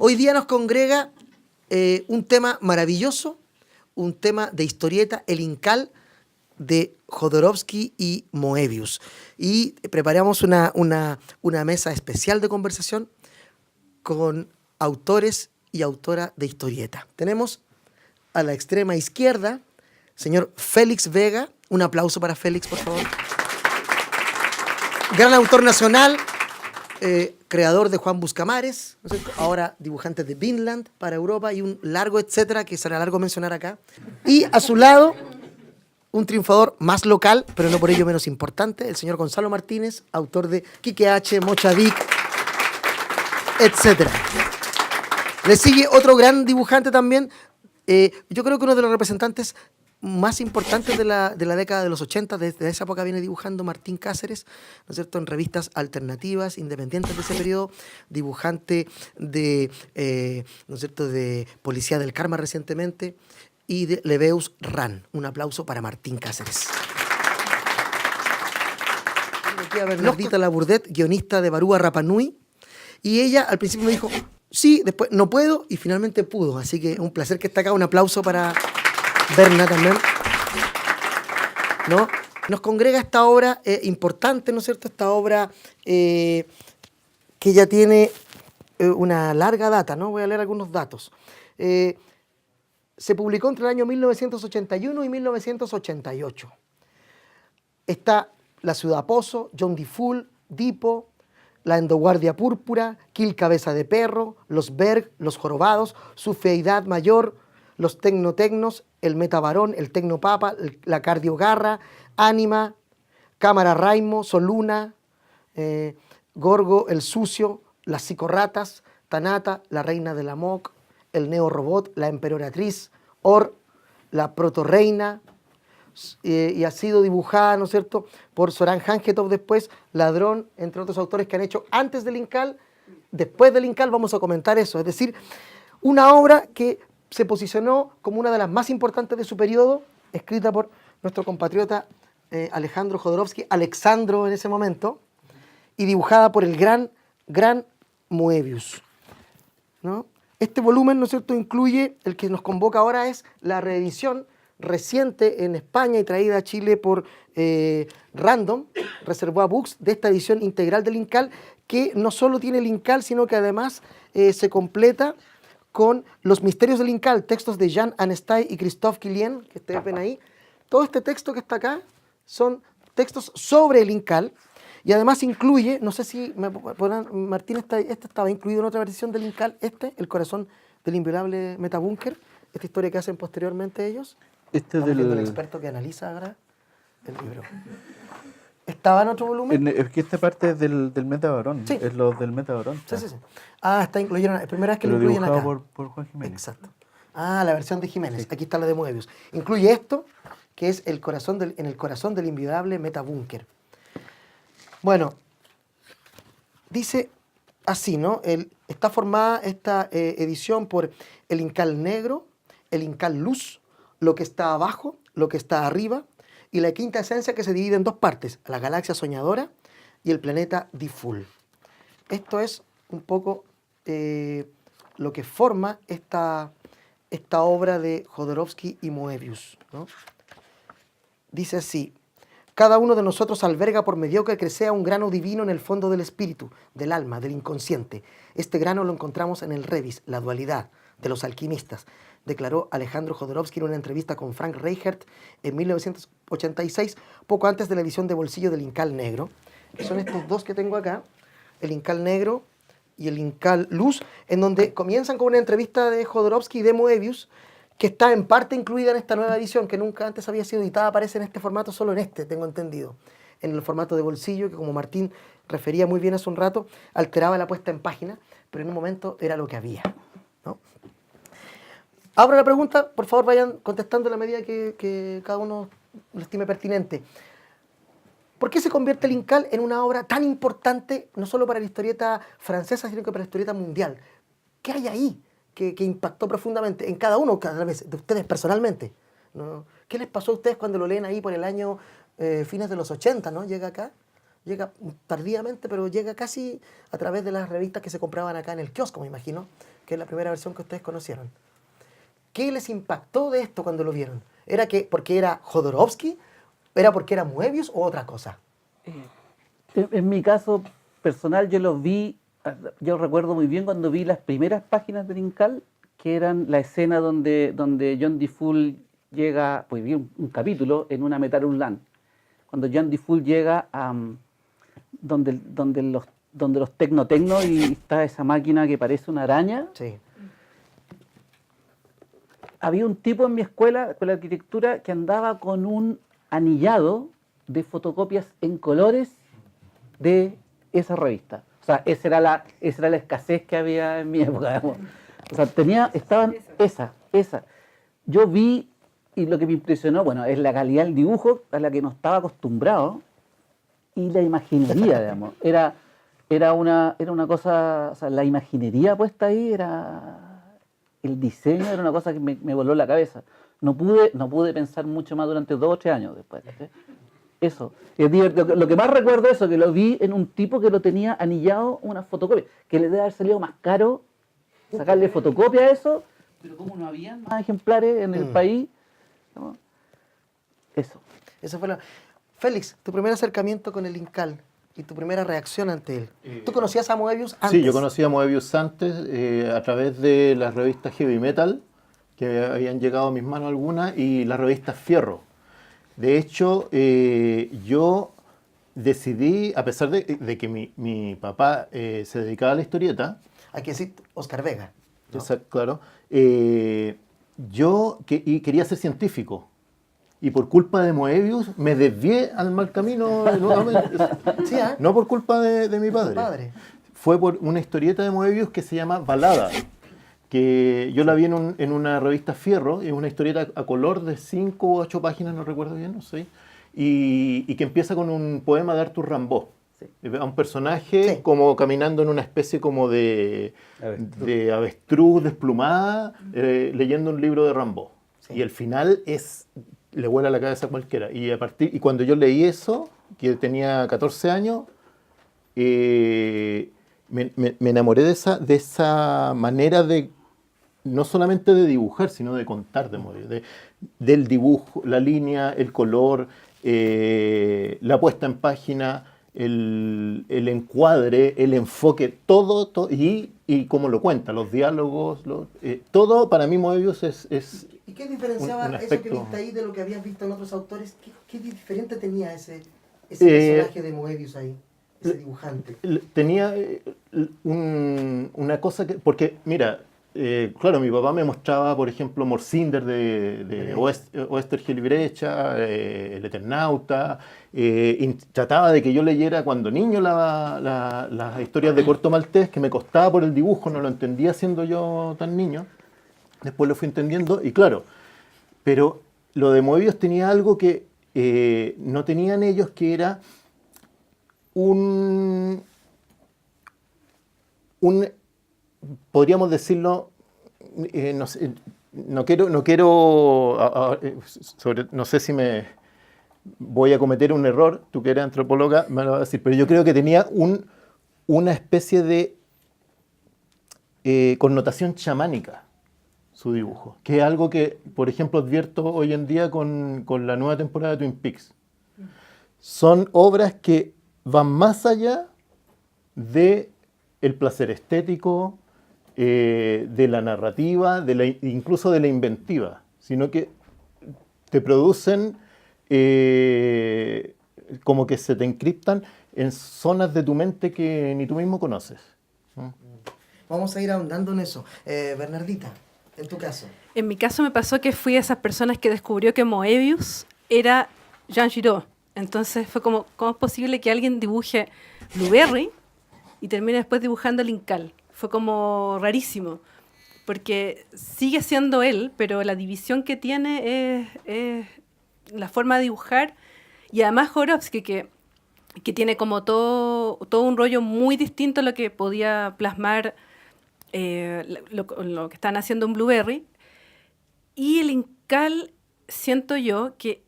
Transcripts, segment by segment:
Hoy día nos congrega un tema maravilloso, un tema de historieta, el Incal de Jodorowsky y Moebius. Y preparamos una mesa especial de conversación con autores y autora de historieta. Tenemos a la extrema izquierda, señor Félix Vega. Un aplauso para Félix, por favor. Gran autor nacional, creador de Juan Buscamares, ¿no es cierto? Ahora dibujante de Vinland para Europa y un largo etcétera que será largo mencionar acá. Y a su lado, un triunfador más local, pero no por ello menos importante, el señor Gonzalo Martínez, autor de Quique H., Mochadik, etcétera. Le sigue otro gran dibujante también, yo creo que uno de los representantes más importantes de la década de los 80, desde esa época viene dibujando Martín Cáceres, ¿no es cierto?, en revistas alternativas, independientes de ese periodo, dibujante de, ¿no es cierto?, de Policía del Karma recientemente, y de Leveus Ran. Un aplauso para Martín Cáceres. Aquí a Bernardita Labourdet, guionista de Barúa Rapanui, y ella al principio me dijo, sí, después no puedo, y finalmente pudo, así que un placer que está acá, un aplauso para Berna también, ¿no? Nos congrega esta obra importante, ¿no es cierto? Esta obra que ya tiene una larga data, ¿no? Voy a leer algunos datos. Se publicó entre el año 1981 y 1988. Está La Ciudad Pozo, John D. Full, Dipo, La Endoguardia Púrpura, Kill Cabeza de Perro, Los Berg, Los Jorobados, Su Feidad Mayor, Los Tecnotecnos, El Metabarón, El Tecnopapa, La Cardiogarra, Ánima, Cámara Raimo, Soluna, Gorgo, El Sucio, Las Psicorratas, Tanata, La Reina de la Moc, El Neorobot, La Emperoratriz, Or, La Protorreina, y ha sido dibujada, ¿no es cierto?, por Soran Janjetov después, Ladrón, entre otros autores que han hecho antes del Incal. Después del Incal vamos a comentar eso, es decir, una obra que se posicionó como una de las más importantes de su periodo, escrita por nuestro compatriota Alejandro Jodorowsky, Alexandro en ese momento, y dibujada por el gran Moebius, ¿no? Este volumen, ¿no es cierto?, incluye, el que nos convoca ahora es la reedición reciente en España y traída a Chile por Random, Reservoir Books, de esta edición integral del Incal, que no solo tiene el Incal, sino que además se completa con Los Misterios del Incal, textos de Jean Anestay y Christophe Quilien, que ustedes ven ahí. Todo este texto que está acá son textos sobre el Incal, y además incluye, no sé si me podrán, Martín, este estaba incluido en otra versión del Incal, El corazón del inviolable Metabúnker, esta historia que hacen posteriormente ellos. Estamos viendo el experto que analiza ahora el libro. ¿Estaba en otro volumen? Es que esta parte es del Metabarón, sí. Es lo del Metabarón. Sí. Ah, está incluyeron, es primera vez que lo incluyen acá. Por Juan Jiménez. Exacto. Ah, la versión de Jiménez, sí. Aquí está la de Moebius. Incluye esto, que es en el corazón del inviolable Metabúnker. Bueno, dice así, ¿no? Está formada esta edición por el Incal negro, el Incal luz, lo que está abajo, lo que está arriba, y la quinta esencia que se divide en dos partes, la galaxia soñadora y el planeta Diful. Esto es un poco lo que forma esta obra de Jodorowsky y Moebius, ¿no? Dice así: cada uno de nosotros alberga por mediocre que sea un grano divino en el fondo del espíritu, del alma, del inconsciente. Este grano lo encontramos en el Rebis, la dualidad de los alquimistas, declaró Alejandro Jodorowsky en una entrevista con Frank Reichert en 1986, poco antes de la edición de bolsillo del Incal negro. Son estos dos que tengo acá, el Incal negro y el Incal luz, en donde comienzan con una entrevista de Jodorowsky y de Moebius, que está en parte incluida en esta nueva edición, que nunca antes había sido editada, aparece en este formato, solo en este, tengo entendido, en el formato de bolsillo, que como Martín refería muy bien hace un rato, alteraba la puesta en página, pero en un momento era lo que había, ¿no? Abro la pregunta, por favor vayan contestando a la medida que cada uno lo estime pertinente. ¿Por qué se convierte el Incal en una obra tan importante, no solo para la historieta francesa, sino que para la historieta mundial? ¿Qué hay ahí que impactó profundamente en cada uno, cada vez, de ustedes personalmente, ¿no? ¿Qué les pasó a ustedes cuando lo leen ahí por el año fines de los 80, ¿no? Llega acá, llega tardíamente, pero llega casi a través de las revistas que se compraban acá en el kiosco, me imagino, que es la primera versión que ustedes conocieron. ¿Qué les impactó de esto cuando lo vieron? ¿Era que porque era Jodorowsky? ¿Era porque era Moebius o otra cosa? En mi caso personal, yo recuerdo muy bien cuando vi las primeras páginas del Incal, que eran la escena donde John DeFool llega, pues vi un capítulo en una Metal Land, cuando John DeFool llega a donde los tecno y está esa máquina que parece una araña. Sí. Había un tipo en mi escuela de arquitectura que andaba con un anillado de fotocopias en colores de esa revista. O sea, esa era la escasez que había en mi época, digamos. O sea, estaban esa. Yo vi, y lo que me impresionó, bueno, es la calidad del dibujo a la que no estaba acostumbrado, y la imaginería, digamos. Era una cosa, o sea, la imaginería puesta ahí el diseño era una cosa que me voló la cabeza. No pude pensar mucho más durante 2 o 3 años después. ¿Sí? Eso. Lo que más recuerdo es eso, que lo vi en un tipo que lo tenía anillado una fotocopia, que le debe haber salido más caro sacarle fotocopia a eso, pero como no había más ejemplares en el país, ¿no? Eso. Eso fue Félix, tu primer acercamiento con el Incal y tu primera reacción ante él. ¿Tú conocías a Moebius antes? Sí, yo conocía a Moebius antes a través de las revistas Heavy Metal, que habían llegado a mis manos algunas, y las revistas Fierro. De hecho, yo decidí, a pesar de que mi papá se dedicaba a la historieta, Hay que decir Oscar Vega, ¿no? claro, yo quería ser científico. Y por culpa de Moebius me desvié al mal camino nuevamente. Sí, ¿eh? No por culpa de mi Tu padre. padre. Fue por una historieta de Moebius que se llama Balada, que yo la vi en una revista Fierro, es una historieta a color de 5 o 8 páginas, no recuerdo bien, no sé, y que empieza con un poema de Arthur Rimbaud. Sí. A un personaje Sí. como caminando en una especie como de avestruz desplumada, leyendo un libro de Rimbaud. Sí. Y el final le vuela la cabeza a cualquiera. Y cuando yo leí eso, que tenía 14 años, me enamoré de esa manera de, no solamente de dibujar, sino de contar de Moebius, del dibujo, la línea, el color, la puesta en página, el encuadre, el enfoque, todo y cómo lo cuenta, los diálogos, todo para mí Moebius es ¿Y qué diferenciaba un eso que aspecto. viste ahí de lo que habías visto en otros autores? ¿Qué diferente tenía ese Eh, personaje de Moebius ahí, ese dibujante? tenía una cosa que, porque mira, claro, mi papá me mostraba, por ejemplo, Morsinder de Oester Gilibrecha, El Eternauta, y trataba de que yo leyera cuando niño las historias de Corto Maltés, que me costaba por el dibujo, no lo entendía siendo yo tan niño. Después lo fui entendiendo, y claro, pero lo de Moebius tenía algo que no tenían ellos, que era podríamos decirlo, no sé, no sé si me voy a cometer un error, tú que eres antropóloga me lo vas a decir, pero yo creo que tenía una especie de connotación chamánica su dibujo, que es algo que, por ejemplo, advierto hoy en día con la nueva temporada de Twin Peaks. Son obras que van más allá de el placer estético, de la narrativa, incluso de la inventiva, sino que te producen como que se te encriptan en zonas de tu mente que ni tú mismo conoces. Vamos a ir ahondando en eso. Bernardita, en tu caso. En mi caso me pasó que fui a esas personas que descubrió que Moebius era Jean Giraud. Entonces fue como, ¿cómo es posible que alguien dibuje Blueberry y termine después dibujando el Incal? Fue como rarísimo, porque sigue siendo él, pero la división que tiene es la forma de dibujar, y además Jodorowsky, que tiene como todo un rollo muy distinto a lo que podía plasmar lo que están haciendo en Blueberry. Y el Incal, siento yo que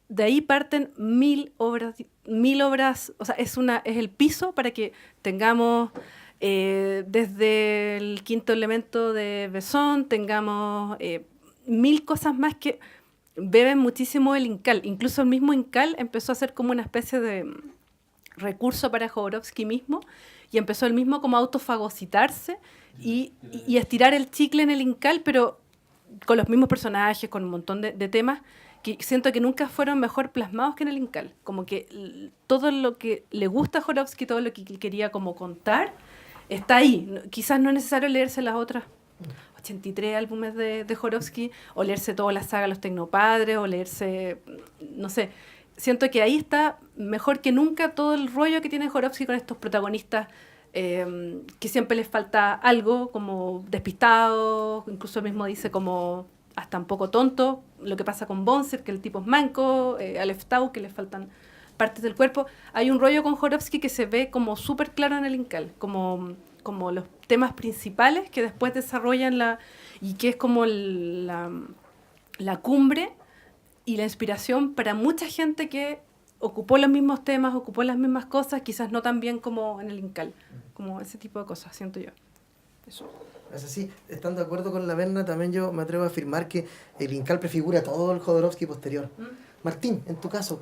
de ahí parten 1000 obras, o sea, es el piso para que tengamos desde el quinto elemento de Besson, tengamos 1000 cosas más que beben muchísimo el Incal. Incluso el mismo Incal empezó a ser como una especie de recurso para Jodorowsky mismo, y empezó él mismo como a autofagocitarse y estirar el chicle en el Incal, pero con los mismos personajes, con un montón de temas que siento que nunca fueron mejor plasmados que en el Incal. Como que todo lo que le gusta a Jodorowsky, todo lo que quería como contar, está ahí. Quizás no es necesario leerse las otras 83 álbumes de Jodorowsky, o leerse toda la saga Los Tecnopadres, o leerse, no sé. Siento que ahí está mejor que nunca todo el rollo que tiene Jodorowsky con estos protagonistas que siempre les falta algo, como despistados, incluso él mismo dice como hasta un poco tonto, lo que pasa con Bonser, que el tipo es manco, Aleph Tau, que le faltan partes del cuerpo. Hay un rollo con Jodorowsky que se ve como súper claro en el Incal, como los temas principales que después desarrollan y que es como la cumbre y la inspiración para mucha gente que ocupó los mismos temas, ocupó las mismas cosas, quizás no tan bien como en el Incal, como ese tipo de cosas, siento yo. Eso. Es así, estando de acuerdo con la Berna, también yo me atrevo a afirmar que el Incal prefigura todo el Jodorowsky posterior. Martín, en tu caso,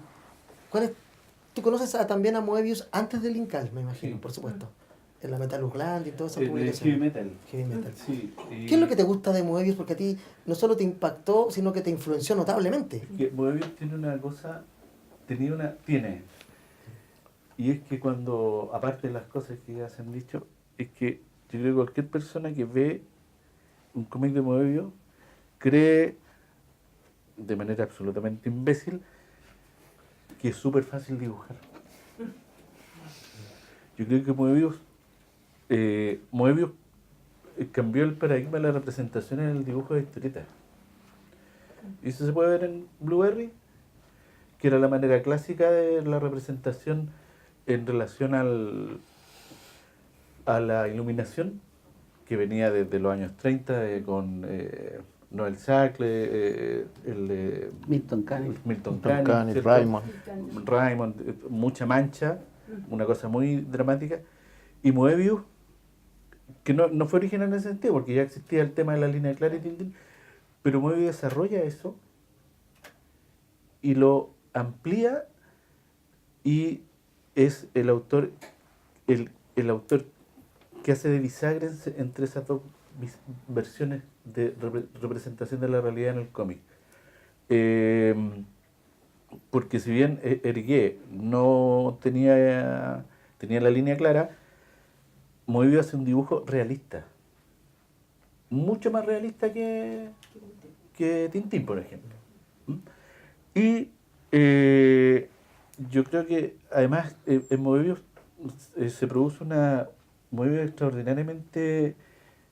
¿tú conoces también a Moebius antes del Incal, me imagino, Sí. por supuesto? En la Metal Urland y toda esa De publicación. heavy metal. Heavy metal. Sí, ¿Qué es lo que te gusta de Moebius? Porque a ti no solo te impactó, sino que te influenció notablemente. que Moebius tiene una cosa, tiene, y es que cuando, aparte de las cosas que ya se han dicho, es que yo creo que cualquier persona que ve un cómic de Moebius cree, de manera absolutamente imbécil, que es súper fácil dibujar. Yo creo que Moebius cambió el paradigma de la representación en el dibujo de historietas. Y eso se puede ver en Blueberry, que era la manera clásica de la representación en relación a la iluminación, que venía desde los años 30 con Noel Sackle, Milton Caniff. Milton Tom Caniff, Caniff, ¿cierto? Raymond, mucha mancha, una cosa muy dramática. Y Moebius, que no fue original en ese sentido, porque ya existía el tema de la línea clara y Tintín, pero Moebius desarrolla eso y lo amplía, y es el autor que hace de bisagra entre esas dos versiones de representación de la realidad en el cómic. Porque si bien Hergé no tenía la línea clara, Moebius hace un dibujo realista, mucho más realista que Tintín, por ejemplo. Y yo creo que además en Moebius se produce Moebius extraordinariamente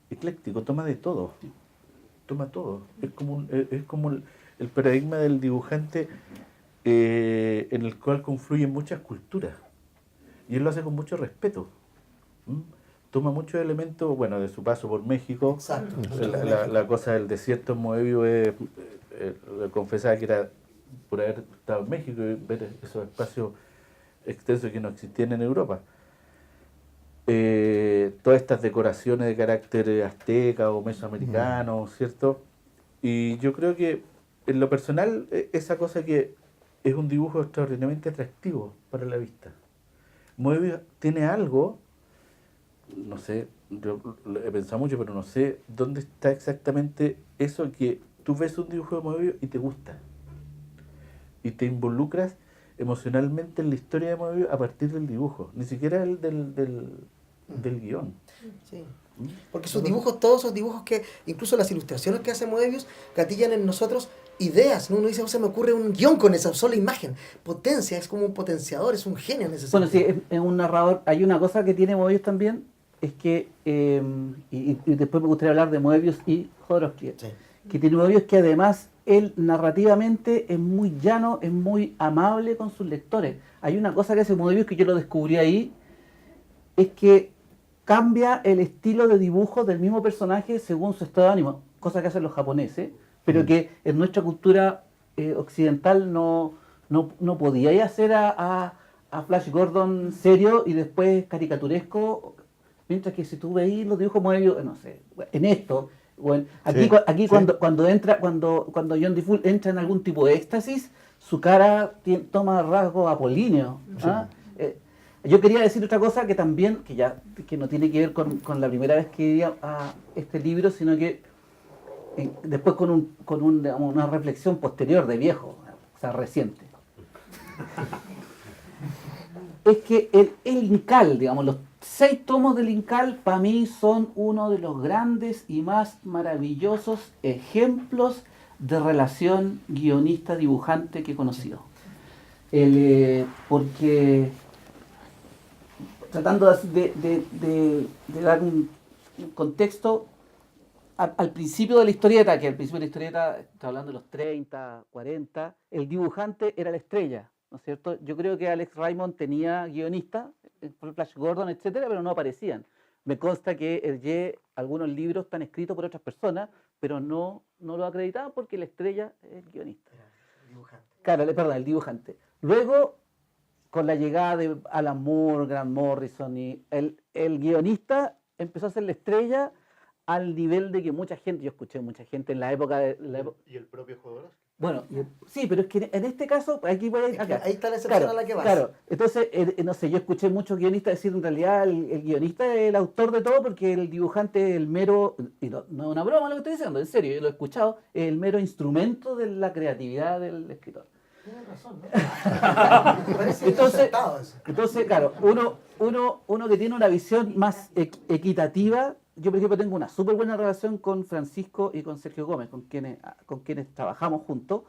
ecléctico, toma de todo, toma todo. Es como el paradigma del dibujante en el cual confluyen muchas culturas, y él lo hace con mucho respeto. Toma muchos elementos, bueno, de su paso por México. Exacto. La cosa del desierto en Moebius confesaba que era por haber estado en México y ver esos espacios extensos que no existían en Europa. Todas estas decoraciones de carácter azteca o mesoamericano, ¿cierto? Y yo creo que en lo personal esa cosa que es un dibujo extraordinariamente atractivo para la vista. Moebius tiene algo, no sé, yo he pensado mucho, pero no sé dónde está exactamente eso, que tú ves un dibujo de Moebius y te gusta. Y te involucras emocionalmente en la historia de Moebius a partir del dibujo, ni siquiera el del guión. Sí. Porque sus dibujos, todos esos dibujos que, incluso las ilustraciones que hace Moebius, gatillan en nosotros ideas, ¿no? Uno dice, se me ocurre un guión con esa sola imagen. Potencia, es como un potenciador, es un genio en ese Bueno, sí, sentido. es un narrador. Hay una cosa que tiene Moebius también, es que, y después me gustaría hablar de Moebius y Jodorowsky, Sí. que tiene Moebius que además él narrativamente es muy llano, es muy amable con sus lectores. Hay una cosa que hace Moebius que yo lo descubrí ahí, es que cambia el estilo de dibujo del mismo personaje según su estado de ánimo, cosa que hacen los japoneses, pero que en nuestra cultura occidental no no podíais hacer a Flash Gordon serio y después caricaturesco, mientras que si tú veis los dibujos Moebius, no sé, en esto, bueno, aquí, Sí, aquí sí. cuando John DeFool entra en algún tipo de éxtasis, su cara toma rasgos apolíneos. ¿Ah? Yo quería decir otra cosa que también, que no tiene que ver con la primera vez que vi a este libro, sino que después digamos, una reflexión posterior de viejo, o sea, reciente. Es que el Incal, digamos, los 6 tomos del Incal, para mí son uno de los grandes y más maravillosos ejemplos de relación guionista-dibujante que he conocido. Porque, tratando de dar un contexto, al principio de la historieta, que al principio de la historieta, está hablando de los 30, 40, el dibujante era la estrella, ¿no es cierto? Yo creo que Alex Raymond tenía guionistas, Flash Gordon, etcétera, pero no aparecían. Me consta que algunos libros están escritos por otras personas, pero no lo acreditaban porque la estrella es el guionista. Claro, perdón, el dibujante. Luego, con la llegada de Alan Moore, Grant Morrison, y el guionista empezó a ser la estrella al nivel de que mucha gente, yo escuché mucha gente en la época ¿Y el propio Jodorowsky? bueno, sí, pero es que en este caso, aquí voy a ir acá. Ahí está la excepción a la que vas. Claro, entonces, no sé, yo escuché muchos guionistas decir en realidad el guionista es el autor de todo porque el dibujante es el mero, y no es una broma lo que estoy diciendo, en serio, yo lo he escuchado, es el mero instrumento de la creatividad del escritor. Tienes razón, ¿no? Me parece acertado eso. Entonces, claro, uno que tiene una visión más equitativa. Yo, por ejemplo, tengo una súper buena relación con Francisco y con Sergio Gómez, con quienes trabajamos juntos,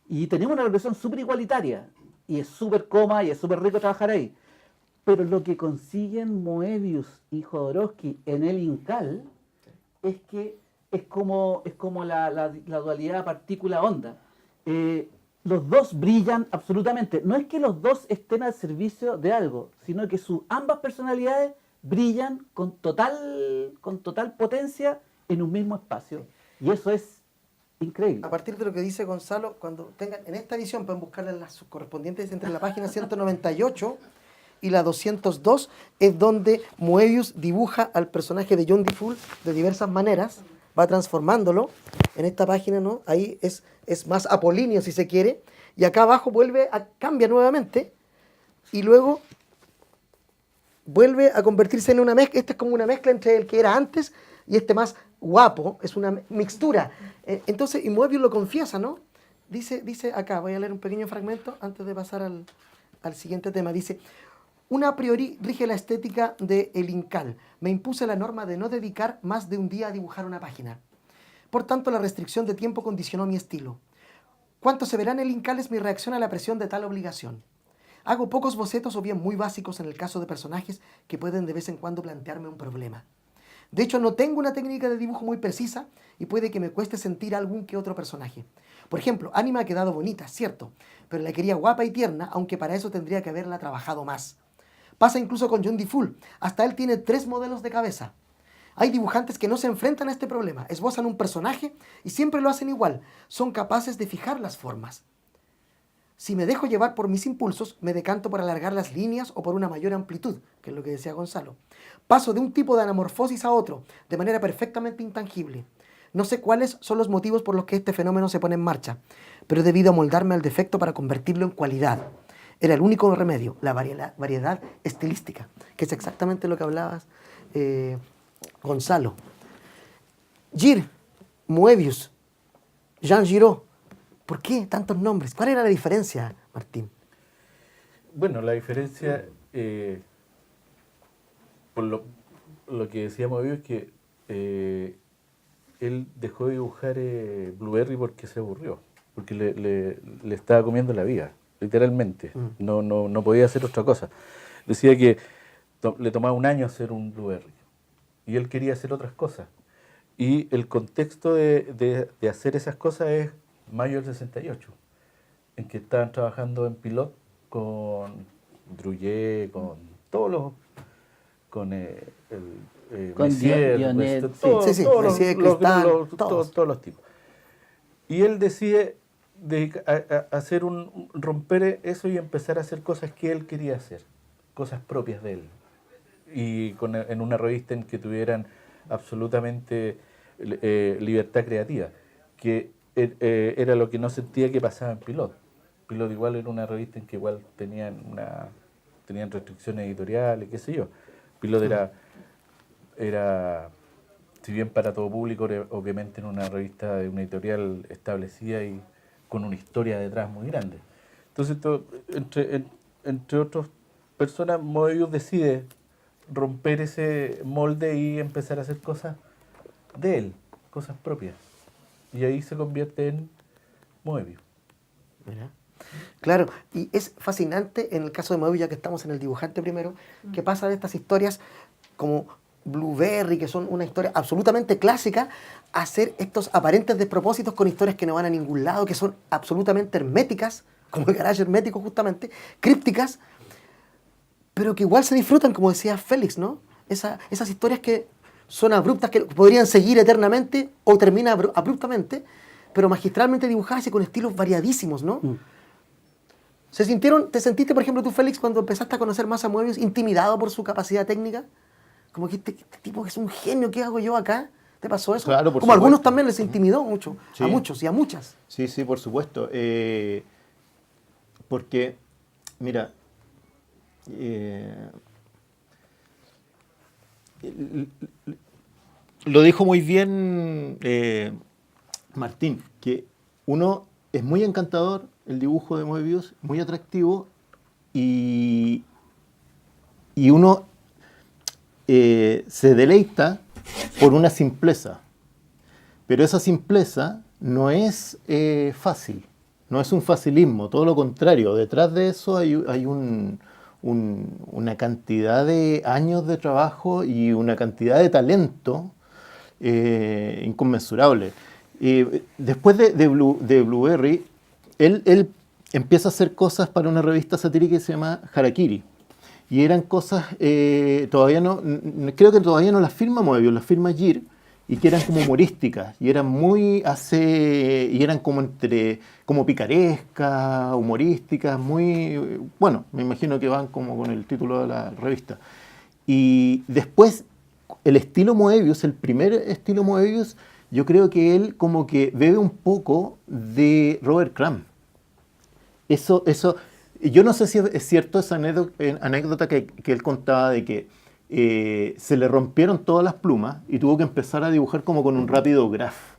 y tenemos una relación súper igualitaria, y es súper cómoda y es súper rico trabajar ahí. Pero lo que consiguen Moebius y Jodorowsky en el Incal es que es como la dualidad partícula-onda. Los dos brillan absolutamente. No es que los dos estén al servicio de algo, sino que ambas personalidades brillan con total potencia en un mismo espacio. Y eso es increíble. A partir de lo que dice Gonzalo, cuando tengan en esta edición pueden buscarla en las correspondientes entre la página 198 y la 202, es donde Moebius dibuja al personaje de John DeFool de diversas maneras, va transformándolo. En esta página, ¿no? Ahí es más apolíneo si se quiere, y acá abajo cambia nuevamente, y luego vuelve a convertirse en una mezcla. Esta es como una mezcla entre el que era antes y este más guapo, es una mixtura. Entonces, y Moebius lo confiesa, ¿no? Dice acá, voy a leer un pequeño fragmento antes de pasar al siguiente tema. Dice: una a priori rige la estética de El Incal. Me impuse la norma de no dedicar más de un día a dibujar una página. Por tanto, la restricción de tiempo condicionó mi estilo. Cuanto se verá en El Incal es mi reacción a la presión de tal obligación. Hago pocos bocetos o bien muy básicos en el caso de personajes que pueden de vez en cuando plantearme un problema. De hecho, no tengo una técnica de dibujo muy precisa y puede que me cueste sentir algún que otro personaje. Por ejemplo, Anima ha quedado bonita, cierto, pero la quería guapa y tierna, aunque para eso tendría que haberla trabajado más. Pasa incluso con John DeFool, hasta él tiene 3 modelos de cabeza. Hay dibujantes que no se enfrentan a este problema, esbozan un personaje y siempre lo hacen igual, son capaces de fijar las formas. Si me dejo llevar por mis impulsos, me decanto por alargar las líneas o por una mayor amplitud, que es lo que decía Gonzalo. Paso de un tipo de anamorfosis a otro, de manera perfectamente intangible. No sé cuáles son los motivos por los que este fenómeno se pone en marcha, pero he debido amoldarme al defecto para convertirlo en cualidad. Era el único remedio, la variedad estilística, que es exactamente lo que hablabas, Gonzalo. Gir, Moebius, Jean Giraud. ¿Por qué tantos nombres? ¿Cuál era la diferencia, Martín? Bueno, la diferencia, por lo que decía Moebius, es que él dejó de dibujar Blueberry porque se aburrió, porque le estaba comiendo la vida, literalmente. No podía hacer otra cosa. Decía que le tomaba un año hacer un Blueberry y él quería hacer otras cosas. Y el contexto de hacer esas cosas es mayo del 68, en que estaban trabajando en Pilot con Druillet, con todos los... con Messier, Dionet, todos Messier, Cristal, todos los tipos. Y él decide, hacer romper eso y empezar a hacer cosas que él quería hacer, cosas propias de él. Y en una revista en que tuvieran absolutamente libertad creativa, que era lo que no sentía que pasaba en Pilot. Pilot igual era una revista en que igual tenían restricciones editoriales, qué sé yo. Pilot era, si bien para todo público, obviamente en una revista de una editorial establecida y con una historia detrás muy grande. Entonces, entre otras personas, Moebius decide romper ese molde y empezar a hacer cosas de él, cosas propias. Y ahí se convierte en Moebius. Mira. Claro, y es fascinante en el caso de Moebius, ya que estamos en el dibujante primero, que pasa de estas historias como Blueberry, que son una historia absolutamente clásica, a hacer estos aparentes despropósitos con historias que no van a ningún lado, que son absolutamente herméticas, como el Garage hermético justamente, crípticas, pero que igual se disfrutan, como decía Félix, ¿no? Esas historias que son abruptas, que podrían seguir eternamente o terminan abruptamente, pero magistralmente dibujadas y con estilos variadísimos, ¿no? ¿Te sentiste, por ejemplo, tú, Félix, cuando empezaste a conocer más a Moebius, intimidado por su capacidad técnica? Como que este tipo es un genio, ¿qué hago yo acá? ¿Te pasó eso? Claro, por como a algunos supuesto. también les intimidó mucho, Sí. a muchos y a muchas. Sí, sí, por supuesto. Porque, mira, lo dijo muy bien Martín, que uno es muy encantador, el dibujo de Moebius, muy atractivo, y uno se deleita por una simpleza. Pero esa simpleza no es fácil, no es un facilismo, todo lo contrario. Detrás de eso hay una cantidad de años de trabajo y una cantidad de talento inconmensurable. Después de Blueberry, él empieza a hacer cosas para una revista satírica que se llama Harakiri. Y eran cosas, creo que todavía no las firma Moebius, las firma Gir, y que eran como humorísticas, y eran como picarescas, humorísticas, bueno, me imagino que van como con el título de la revista. Y después, el estilo Moebius, el primer estilo Moebius, yo creo que él como que bebe un poco de Robert Crumb. Eso, yo no sé si es cierto esa anécdota que él contaba de que se le rompieron todas las plumas y tuvo que empezar a dibujar como con un rápido graph.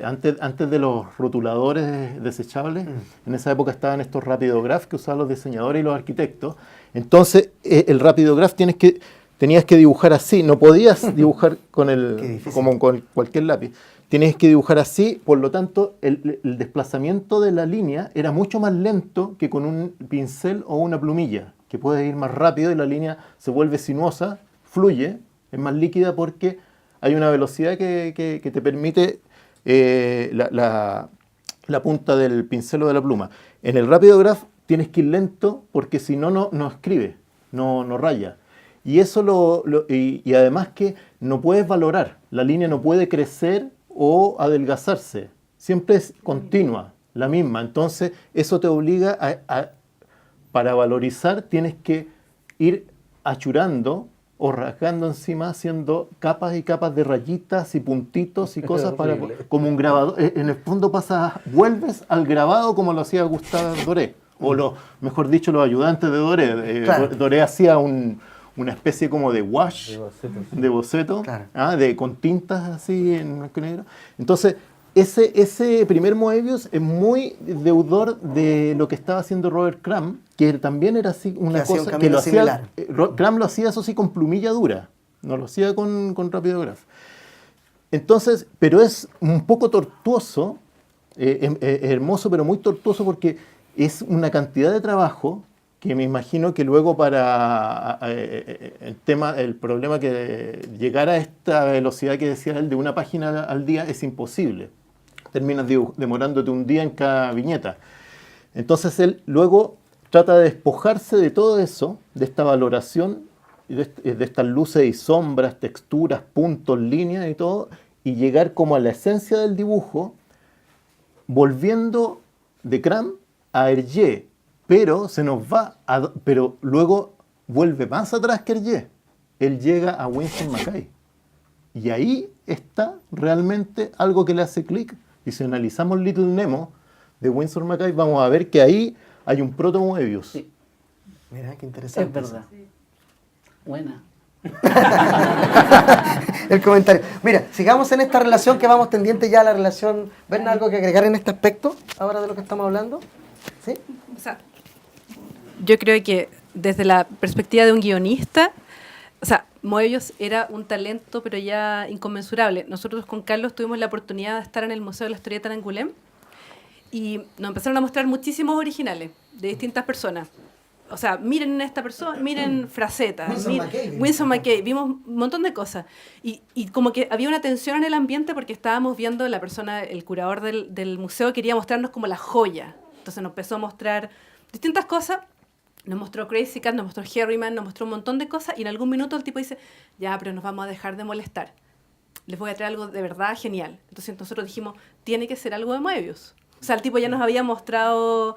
Antes de los rotuladores desechables, en esa época estaban estos rápido graph que usaban los diseñadores y los arquitectos. Entonces, el rápido graph tenías que dibujar así, no podías dibujar como con cualquier lápiz. Tienes que dibujar así, por lo tanto, el desplazamiento de la línea era mucho más lento que con un pincel o una plumilla, que puede ir más rápido y la línea se vuelve sinuosa, fluye, es más líquida porque hay una velocidad que te permite la punta del pincel o de la pluma. En el rápido graph tienes que ir lento porque si no, no escribe, no raya. Y eso y además que no puedes valorar, la línea no puede crecer o adelgazarse, siempre es continua, la misma. Entonces eso te obliga para valorizar tienes que ir achurando o rasgando encima, haciendo capas y capas de rayitas y puntitos y cosas como un grabador. En el fondo vuelves al grabado como lo hacía Gustave Doré, o mejor dicho, los ayudantes de Doré. Claro. Doré hacía una especie como de wash, de boceto, claro. con tintas así en blanco y negro. Entonces, ese primer Moebius es muy deudor de lo que estaba haciendo Robert Crumb, que también era así una hacía un cosa camino que lo similar. hacía. Crumb lo hacía eso sí con plumilla dura, no lo hacía con rápido graph. Entonces, pero es un poco tortuoso, hermoso, pero muy tortuoso porque es una cantidad de trabajo que me imagino que luego para el problema que llegar a esta velocidad que decía él de una página al día es imposible. Terminas demorándote un día en cada viñeta. Entonces él luego trata de despojarse de todo eso, de esta valoración, de estas luces y sombras, texturas, puntos, líneas y todo, y llegar como a la esencia del dibujo, volviendo de Cram a Hergé, pero se nos va, pero luego vuelve más atrás que Hergé. Él llega a Winston McCay. Y ahí está realmente algo que le hace clic. Y si analizamos Little Nemo de Winston McCay, vamos a ver que ahí hay un proto-Moebius. Sí, Mira, qué interesante. es verdad. Buena. El comentario. Mira, sigamos en esta relación que vamos tendiente ya a la relación. ¿Ven algo que agregar en este aspecto ahora de lo que estamos hablando? ¿Sí? O sea, yo creo que desde la perspectiva de un guionista, o sea, Moebius era un talento, pero ya inconmensurable. Nosotros con Carlos tuvimos la oportunidad de estar en el Museo de la Historieta en Angoulême y nos empezaron a mostrar muchísimos originales de distintas personas. O sea, miren a esta persona, miren Frazetta, Winston McCay, vimos un montón de cosas. Y como que había una tensión en el ambiente porque estábamos viendo la persona, el curador del museo quería mostrarnos como la joya. Entonces nos empezó a mostrar distintas cosas. Nos mostró Crazy Cat, nos mostró Harryman, nos mostró un montón de cosas y en algún minuto el tipo dice, ya, pero nos vamos a dejar de molestar. Les voy a traer algo de verdad genial. Entonces nosotros dijimos, tiene que ser algo de Moebius. O sea, el tipo ya nos había mostrado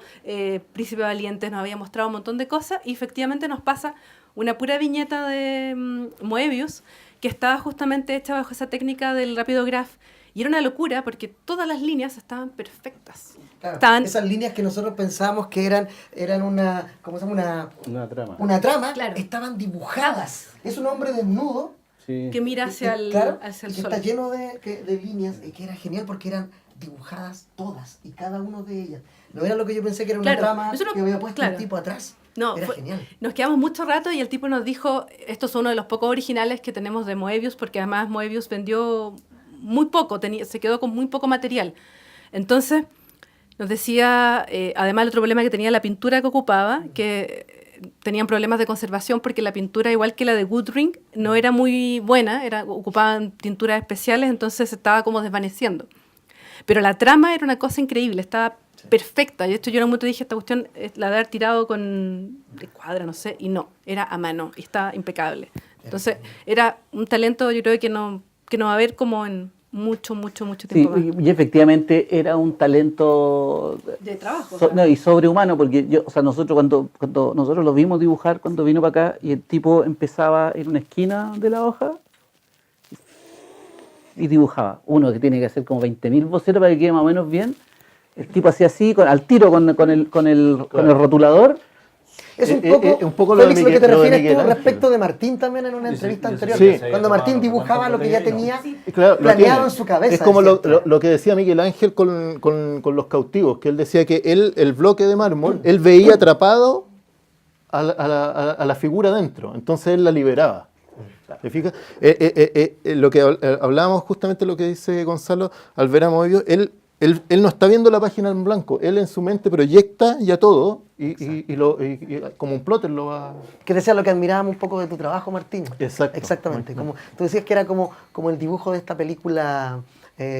Príncipe Valientes, nos había mostrado un montón de cosas y efectivamente nos pasa una pura viñeta de Moebius que estaba justamente hecha bajo esa técnica del rápido graph. Y era una locura porque todas las líneas estaban perfectas. Claro, esas líneas que nosotros pensábamos que eran una, ¿cómo se llama? Una trama. Una trama, Claro. Estaban dibujadas. Es un hombre desnudo Sí. Que mira hacia el, claro, hacia el que sol. está lleno de líneas y que era genial porque eran dibujadas todas y cada una de ellas. No era lo que yo pensé que era una Claro, trama nosotros- que había puesto claro. un tipo atrás. No, era genial. nos quedamos mucho rato y el tipo nos dijo, esto es uno de los pocos originales que tenemos de Moebius, porque además Moebius vendió muy poco, se quedó con muy poco material. Entonces, nos decía, además el otro problema que tenía la pintura que ocupaba, que tenían problemas de conservación porque la pintura, igual que la de Woodring, no era muy buena, ocupaban tinturas especiales, entonces se estaba como desvaneciendo. Pero la trama era una cosa increíble, estaba perfecta. Y esto yo en un momento dije, esta cuestión la de haber tirado con escuadra, no sé, y no, era a mano, y estaba impecable. Entonces, era un talento, yo creo que no va a haber como en mucho Sí, tiempo más. y efectivamente era un talento De trabajo. no, y sobrehumano, porque nosotros cuando nosotros lo vimos dibujar cuando vino para acá y el tipo empezaba en una esquina de la hoja y dibujaba. Uno que tiene que hacer como 20.000 bocetos para que quede más o menos bien. El tipo hacía así, al tiro con el rotulador. Es un un poco, poco lo de Félix, lo que Miguel- te lo de refieres Miguel tú Ángel. respecto de Martín también en una entrevista anterior. sí. Cuando Martín dibujaba lo que ya tenía Claro, lo planeado tiene. en su cabeza. Es como decía. lo que decía Miguel Ángel con los cautivos, que él decía que él, el bloque de mármol, él veía atrapado a la figura dentro, entonces él la liberaba. ¿Te fijas? Lo que hablábamos justamente lo que dice Gonzalo al ver a Moebius, él no está viendo la página en blanco, él en su mente proyecta ya todo y como un plotter lo va... Que decía lo que admirábamos un poco de tu trabajo, Martín. Exacto. Exactamente. Como, tú decías que era como el dibujo de esta película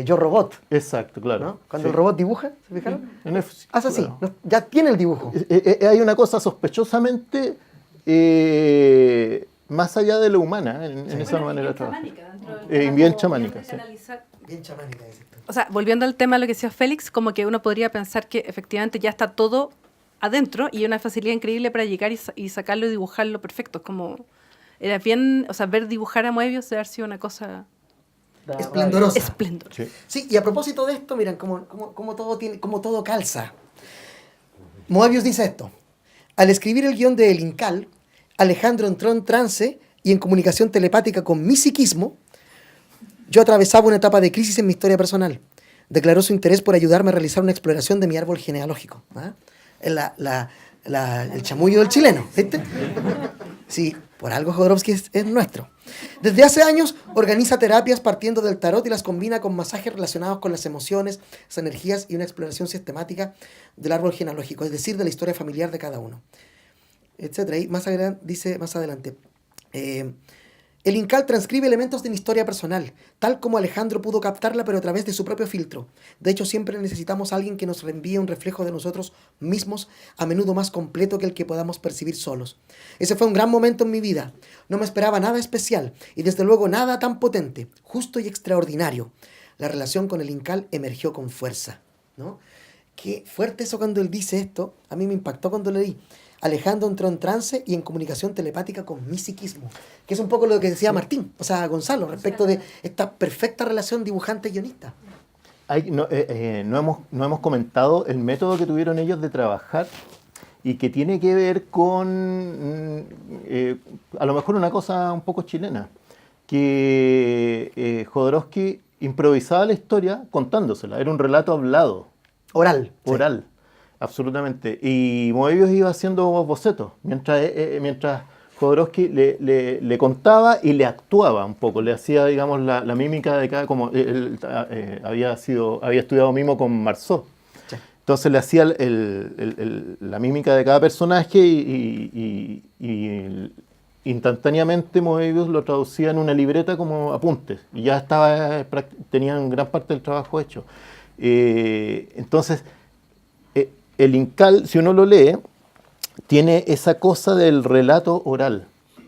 Yo Robot, Exacto, claro. ¿no? Cuando Sí. el robot dibuja, ¿se fijaron? Hace así, Claro. ya tiene el dibujo. Hay una cosa sospechosamente más allá de lo humana en esa manera de trabajar. Bien chamánica, sí. Bien chamánica, dices tú. O sea, volviendo al tema de lo que decía Félix, como que uno podría pensar que efectivamente ya está todo adentro y hay una facilidad increíble para llegar y sacarlo y dibujarlo perfecto. Es como, era bien, o sea, ver dibujar a Moebius debe haber sido una cosa Esplendorosa. esplendorosa. Sí. Sí, y a propósito de esto, miren, como todo calza. Moebius dice esto. Al escribir el guión de El Incal, Alejandro entró en trance y en comunicación telepática con mi psiquismo. Yo atravesaba una etapa de crisis en mi historia personal. Declaró su interés por ayudarme a realizar una exploración de mi árbol genealógico. ¿Ah? El chamullo del chileno, ¿viste? Sí, por algo Jodorowsky es nuestro. Desde hace años organiza terapias partiendo del tarot y las combina con masajes relacionados con las emociones, las energías y una exploración sistemática del árbol genealógico, es decir, de la historia familiar de cada uno, etcétera. Y dice más adelante, el Incal transcribe elementos de mi historia personal, tal como Alejandro pudo captarla, pero a través de su propio filtro. De hecho, siempre necesitamos a alguien que nos reenvíe un reflejo de nosotros mismos, a menudo más completo que el que podamos percibir solos. Ese fue un gran momento en mi vida. No me esperaba nada especial, y desde luego nada tan potente, justo y extraordinario. La relación con el Incal emergió con fuerza, ¿no? Qué fuerte eso cuando él dice esto. A mí me impactó cuando leí. Alejandro entró en trance y en comunicación telepática con mi psiquismo. Que es un poco lo que decía Martín, o sea, Gonzalo, respecto de esta perfecta relación dibujante-guionista. No hemos comentado el método que tuvieron ellos de trabajar y que tiene que ver con, a lo mejor una cosa un poco chilena, que Jodorowsky improvisaba la historia contándosela, era un relato hablado. Oral. Oral, absolutamente. Y Moebius iba haciendo bocetos, mientras Jodorowsky le contaba y le actuaba un poco, le hacía, digamos, la mímica de cada, como él había estudiado mimo con Marceau. Sí. Entonces le hacía la mímica de cada personaje y instantáneamente Moebius lo traducía en una libreta como apuntes y ya tenían gran parte del trabajo hecho. Entonces, el Incal, si uno lo lee, tiene esa cosa del relato oral,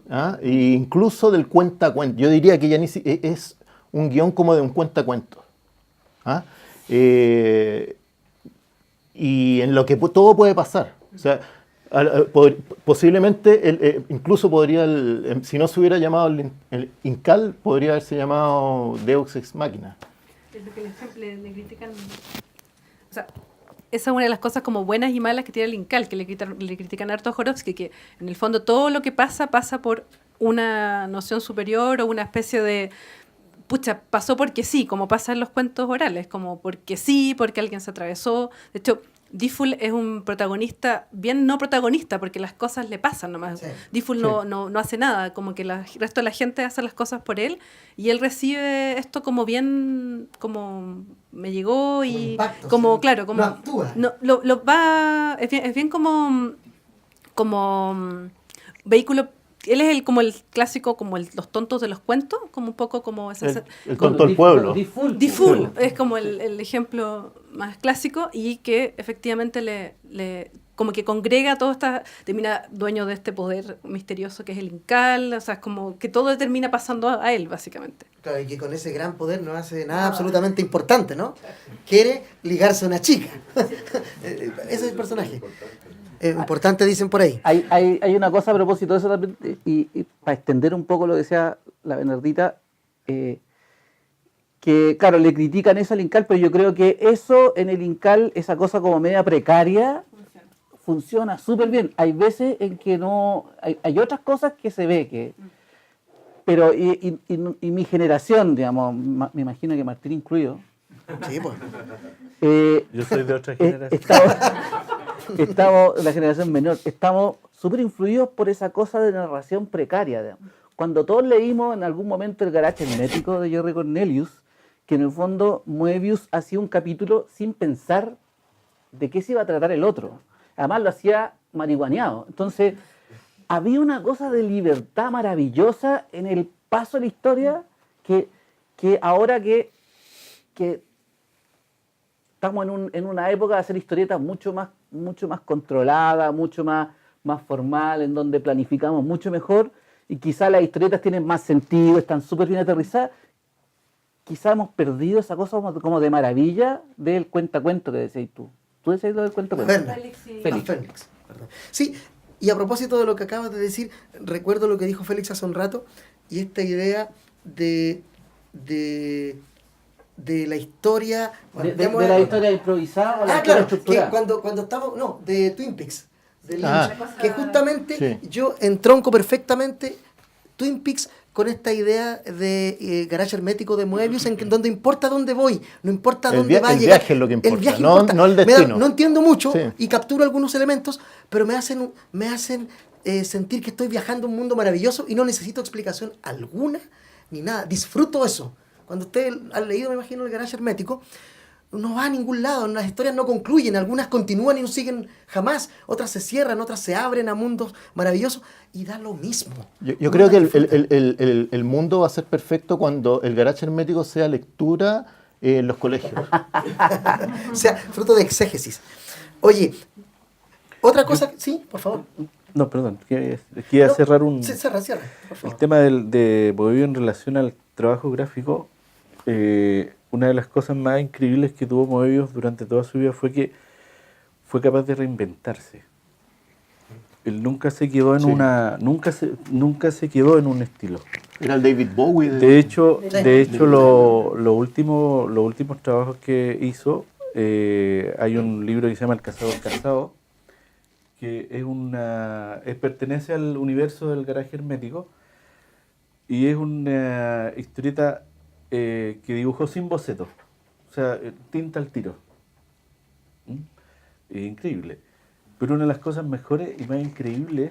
¿ah? E incluso del cuentacuentos. Yo diría que ya es un guión como de un cuentacuentos, ¿ah? Y en lo que todo puede pasar. O sea, posiblemente, incluso podría, si no se hubiera llamado el Incal, podría haberse llamado Deus Ex Machina. Es lo que le critican. O sea, esa es una de las cosas como buenas y malas que tiene el Incal, que le critican harto a Jodorowsky, que en el fondo todo lo que pasa por una noción superior o una especie de, pucha, pasó porque sí, como pasa en los cuentos orales, como porque sí, porque alguien se atravesó. De hecho, Deadpool es un protagonista bien no protagonista, porque las cosas le pasan nomás. Sí. Deadpool no hace nada, como que el resto de la gente hace las cosas por él, y él recibe esto como bien, como me llegó y impacto, como, sí. claro, como No actúa. es bien como vehículo. Él es como el clásico, como los tontos de los cuentos, como un poco como esa, El tonto del pueblo. Deadpool es como el ejemplo más clásico y que efectivamente le como que congrega todo termina dueño de este poder misterioso que es el Incal, o sea, es como que todo termina pasando a él, básicamente. Claro, y que con ese gran poder no hace nada absolutamente importante, ¿no? Quiere ligarse a una chica. Ese es el personaje. Importante dicen por ahí. Hay una cosa a propósito de eso también, y para extender un poco lo que decía la Bernardita, que claro, le critican eso al Incal, pero yo creo que eso en el Incal, esa cosa como media precaria, funciona súper bien. Hay veces en que no, hay otras cosas que se ve que, pero y mi generación, digamos, me imagino que Martín incluido, Sí, pues. Yo soy de otra generación. Estamos, la generación menor, estamos súper influidos por esa cosa de narración precaria. Digamos. Cuando todos leímos en algún momento el Garage Hermético de Jerry Cornelius, que en el fondo Moebius hacía un capítulo sin pensar de qué se iba a tratar el otro. Además lo hacía marihuaneado. Entonces, había una cosa de libertad maravillosa en el paso de la historia que ahora que estamos en una época de hacer historietas mucho más controlada, mucho más formal, en donde planificamos mucho mejor y quizás las historietas tienen más sentido, están súper bien aterrizadas. Quizás hemos perdido esa cosa como de maravilla del cuentacuento que decías tú. ¿Tú decías lo del cuentacuento? Félix. Félix, perdón. Sí, y a propósito de lo que acabas de decir, recuerdo lo que dijo Félix hace un rato y esta idea de la historia... De la historia improvisada o la historia claro, estructurada. que cuando estamos... No, de Twin Peaks. De Lynch, Ah. que justamente Sí. yo entronco perfectamente Twin Peaks con esta idea de Garage Hermético de Moebius, en donde importa dónde voy, no importa dónde va a el llegar. viaje es lo que importa, viaje no- importa. no el Me destino. no entiendo mucho Sí. y capturo algunos elementos, pero me hacen sentir que estoy viajando a un mundo maravilloso y no necesito explicación alguna ni nada. Disfruto eso. Cuando ustedes han leído, me imagino, el Garage Hermético, no va a ningún lado, las historias no concluyen, algunas continúan y no siguen jamás, otras se cierran, otras se abren a mundos maravillosos y da lo mismo. Yo Uno creo la que disfruta. el mundo va a ser perfecto cuando el Garage Hermético sea lectura en los colegios. O sea, fruto de exégesis. Oye, otra cosa, sí, por favor. No, perdón, quería No, cerrar un... sí, cierra, por El favor. tema de Bobbio en relación al trabajo gráfico, una de las cosas más increíbles que tuvo Moebius durante toda su vida fue que fue capaz de reinventarse. Él nunca se quedó en Sí. nunca se quedó en un estilo. Era el David Bowie. De hecho los últimos trabajos que hizo, hay un libro que se llama El Cazador Casado, que pertenece al universo del Garaje Hermético, y es una historieta que dibujó sin boceto, o sea, tinta al tiro. Increíble. Pero una de las cosas mejores y más increíbles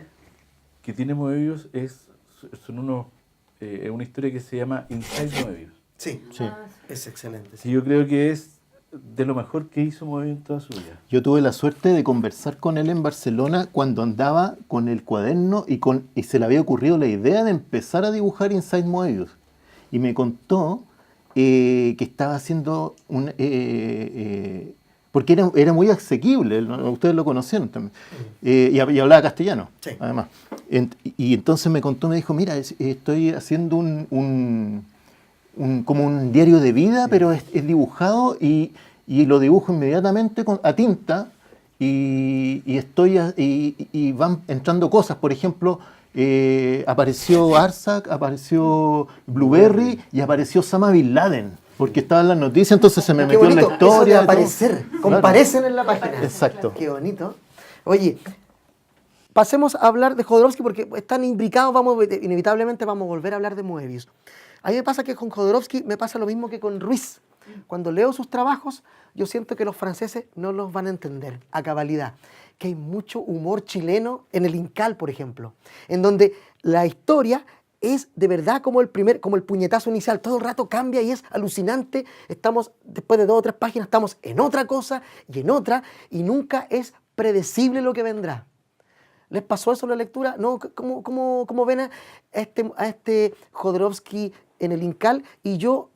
que tiene Moebius es una historia que se llama Inside Moebius. Sí, Sí. es excelente. Que yo creo que es de lo mejor que hizo Moebius en toda su vida. Yo tuve la suerte de conversar con él en Barcelona cuando andaba con el cuaderno y se le había ocurrido la idea de empezar a dibujar Inside Moebius. Y me contó que estaba haciendo porque era muy asequible, ¿no? Ustedes lo conocieron también, y hablaba castellano, Sí. además. Y entonces me contó, me dijo, mira, estoy haciendo como un diario de vida, pero es dibujado y lo dibujo inmediatamente a tinta y van entrando cosas. Por ejemplo, apareció Arsak, apareció Blueberry y apareció Osama Bin Laden, porque estaba en las noticias, entonces se me Qué metió en la bonito, historia. eso de y todo. aparecer, Claro. comparecen en la página. Exacto. Qué bonito. Oye, pasemos a hablar de Jodorowsky porque están imbricados, inevitablemente vamos a volver a hablar de Moebius. A mí me pasa que con Jodorowsky me pasa lo mismo que con Ruiz. Cuando leo sus trabajos, yo siento que los franceses no los van a entender a cabalidad. Que hay mucho humor chileno en el Incal, por ejemplo, en donde la historia es de verdad como el puñetazo inicial. Todo el rato cambia y es alucinante. Estamos, después de 2 o 3 páginas, estamos en otra cosa y en otra, y nunca es predecible lo que vendrá. ¿Les pasó eso en la lectura? ¿No? ¿Cómo ven a este Jodorowsky en el Incal? Y yo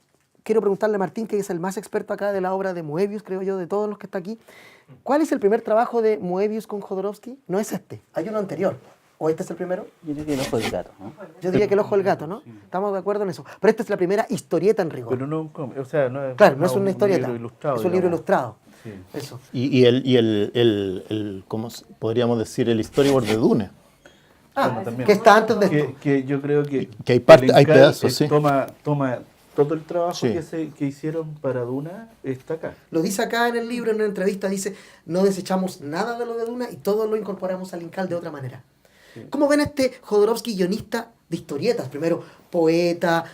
quiero preguntarle a Martín, que es el más experto acá de la obra de Moebius, creo yo, de todos los que está aquí. ¿Cuál es el primer trabajo de Moebius con Jodorowsky? No es este, hay uno anterior. ¿O este es el primero? Yo diría que el ojo del gato, ¿no? Yo diría que El Ojo del Gato, ¿no? Estamos de acuerdo en eso. Pero esta es la primera historieta en rigor. Pero no un cómic, o sea, no es, Claro, no es una historieta, libro ilustrado, es un libro digamos. ilustrado. Sí. Eso. Y ¿cómo podríamos decir? El storyboard de Dune. Bueno, también. Que está antes de esto. Que yo creo que Que el hay Incal pedazos, sí. toma todo el trabajo Sí. que hicieron para Duna está acá. Lo dice acá en el libro, en una entrevista, dice, no desechamos nada de lo de Duna y todo lo incorporamos al Incal de otra manera. ¿Cómo ven este Jodorowsky guionista de historietas? Primero poeta,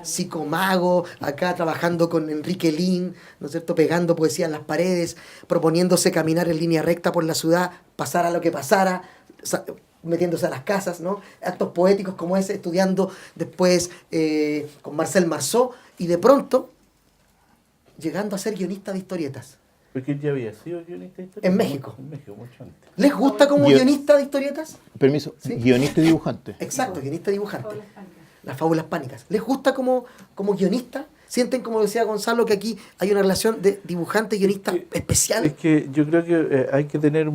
psicomago, acá trabajando con Enrique Lin, ¿no es cierto?, pegando poesía en las paredes, proponiéndose caminar en línea recta por la ciudad, pasara lo que pasara, metiéndose a las casas, ¿no? Actos poéticos como ese, estudiando después con Marcel Marceau, y de pronto llegando a ser guionista de historietas. Porque él ya había sido guionista de historia. En México. En México, mucho antes. ¿Les gusta como Guion- guionista de historietas? Permiso, Sí. guionista y dibujante. Exacto, guionista dibujante. Las fábulas pánicas. ¿Les gusta como guionista? ¿Sienten, como decía Gonzalo, que aquí hay una relación de dibujante y guionista especial? Es que yo creo que hay que tener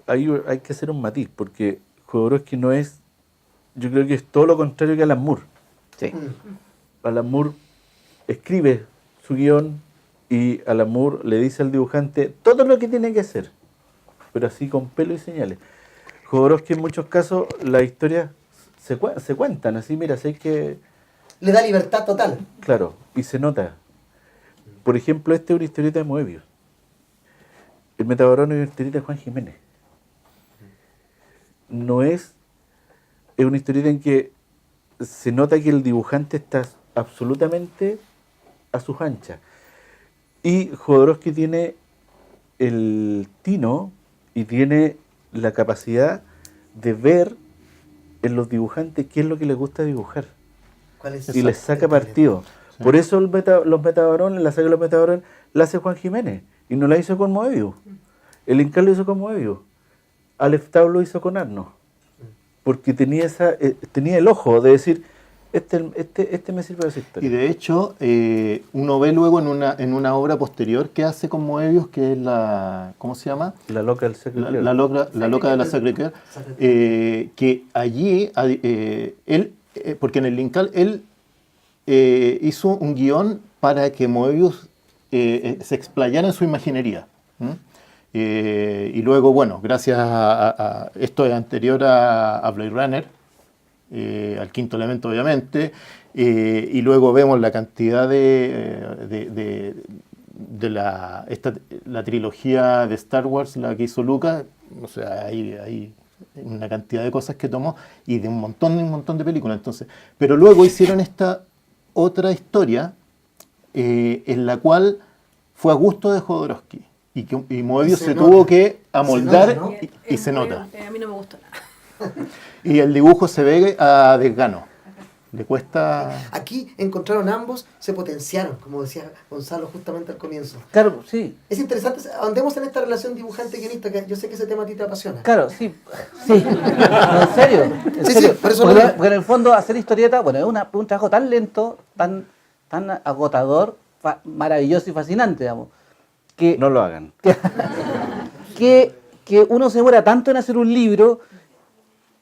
hay que hacer un matiz, porque Jodorowsky no es, yo creo que es todo lo contrario que Alan Moore. Sí. Alan Moore escribe su guión y Alan Moore le dice al dibujante todo lo que tiene que hacer, pero así con pelo y señales. Jodorowsky en muchos casos las historias se cuentan así, mira, sé que, Le da libertad total. claro, y se nota. Por ejemplo, esta es una historieta de Moebius. El Metabarón es una historieta de Juan Jiménez. No es una historieta en que se nota que el dibujante está absolutamente a sus anchas. Y Jodorowsky tiene el tino y tiene la capacidad de ver en los dibujantes qué es lo que les gusta dibujar. ¿Cuál es Y les saca partido. Por eso los metabarones, la saga de los metabarones, la hace Juan Jiménez. Y no la hizo con Moebius. El Incal lo hizo con Moebius. Aleph Tau lo hizo con Arno. Porque tenía el ojo de decir, este me sirve de esa Y historia. de hecho, uno ve luego en una obra posterior que hace con Moebius, que es la, ¿cómo se llama? La loca del secreto. La loca de la Sacré-Cœur, que allí, él, porque en el Incal, él hizo un guión para que Moebius se explayara en su imaginería. ¿Mm? Y luego, bueno, gracias esto es anterior a Blade Runner, al Quinto Elemento, obviamente, y luego vemos la cantidad de la trilogía de Star Wars, la que hizo Lucas. O sea, hay una cantidad de cosas que tomó y de un montón de películas. Entonces, pero luego hicieron esta otra historia en la cual fue a gusto de Jodorowsky y Moebius se tuvo que amoldar Se nota, ¿no? y se nota. A mí no me gustó nada. Y el dibujo se ve a desgano. Le cuesta... Aquí encontraron ambos, se potenciaron, como decía Gonzalo justamente al comienzo. Claro, sí. Es interesante, andemos en esta relación dibujante-guionista, que yo sé que ese tema a ti te apasiona. Claro, sí. Sí. No, en serio. En Sí, serio. sí, por eso porque, lo- porque en el fondo hacer historieta, bueno, es un trabajo tan lento, tan agotador, maravilloso y fascinante, digamos. Que, No lo hagan. que uno se demora tanto en hacer un libro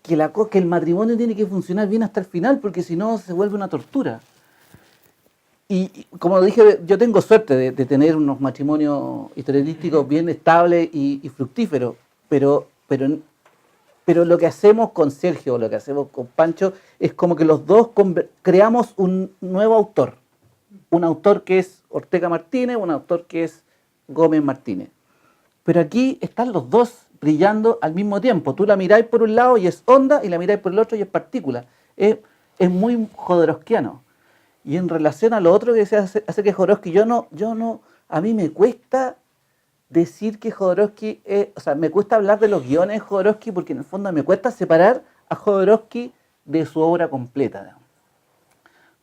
que el matrimonio tiene que funcionar bien hasta el final, porque si no se vuelve una tortura. Y como dije, yo tengo suerte de tener unos matrimonios historietísticos bien estables y fructíferos, pero lo que hacemos con Sergio, lo que hacemos con Pancho, es como que los dos creamos un nuevo autor. Un autor que es Ortega Martínez, un autor que es Gómez Martínez. Pero aquí están los dos brillando al mismo tiempo. Tú la miráis por un lado y es onda, y la miráis por el otro y es partícula. Es muy jodorowskiano. Y en relación a lo otro que se hace que Jodorowsky, a mí me cuesta decir que Jodorowsky, o sea, me cuesta hablar de los guiones de Jodorowsky porque en el fondo me cuesta separar a Jodorowsky de su obra completa, digamos.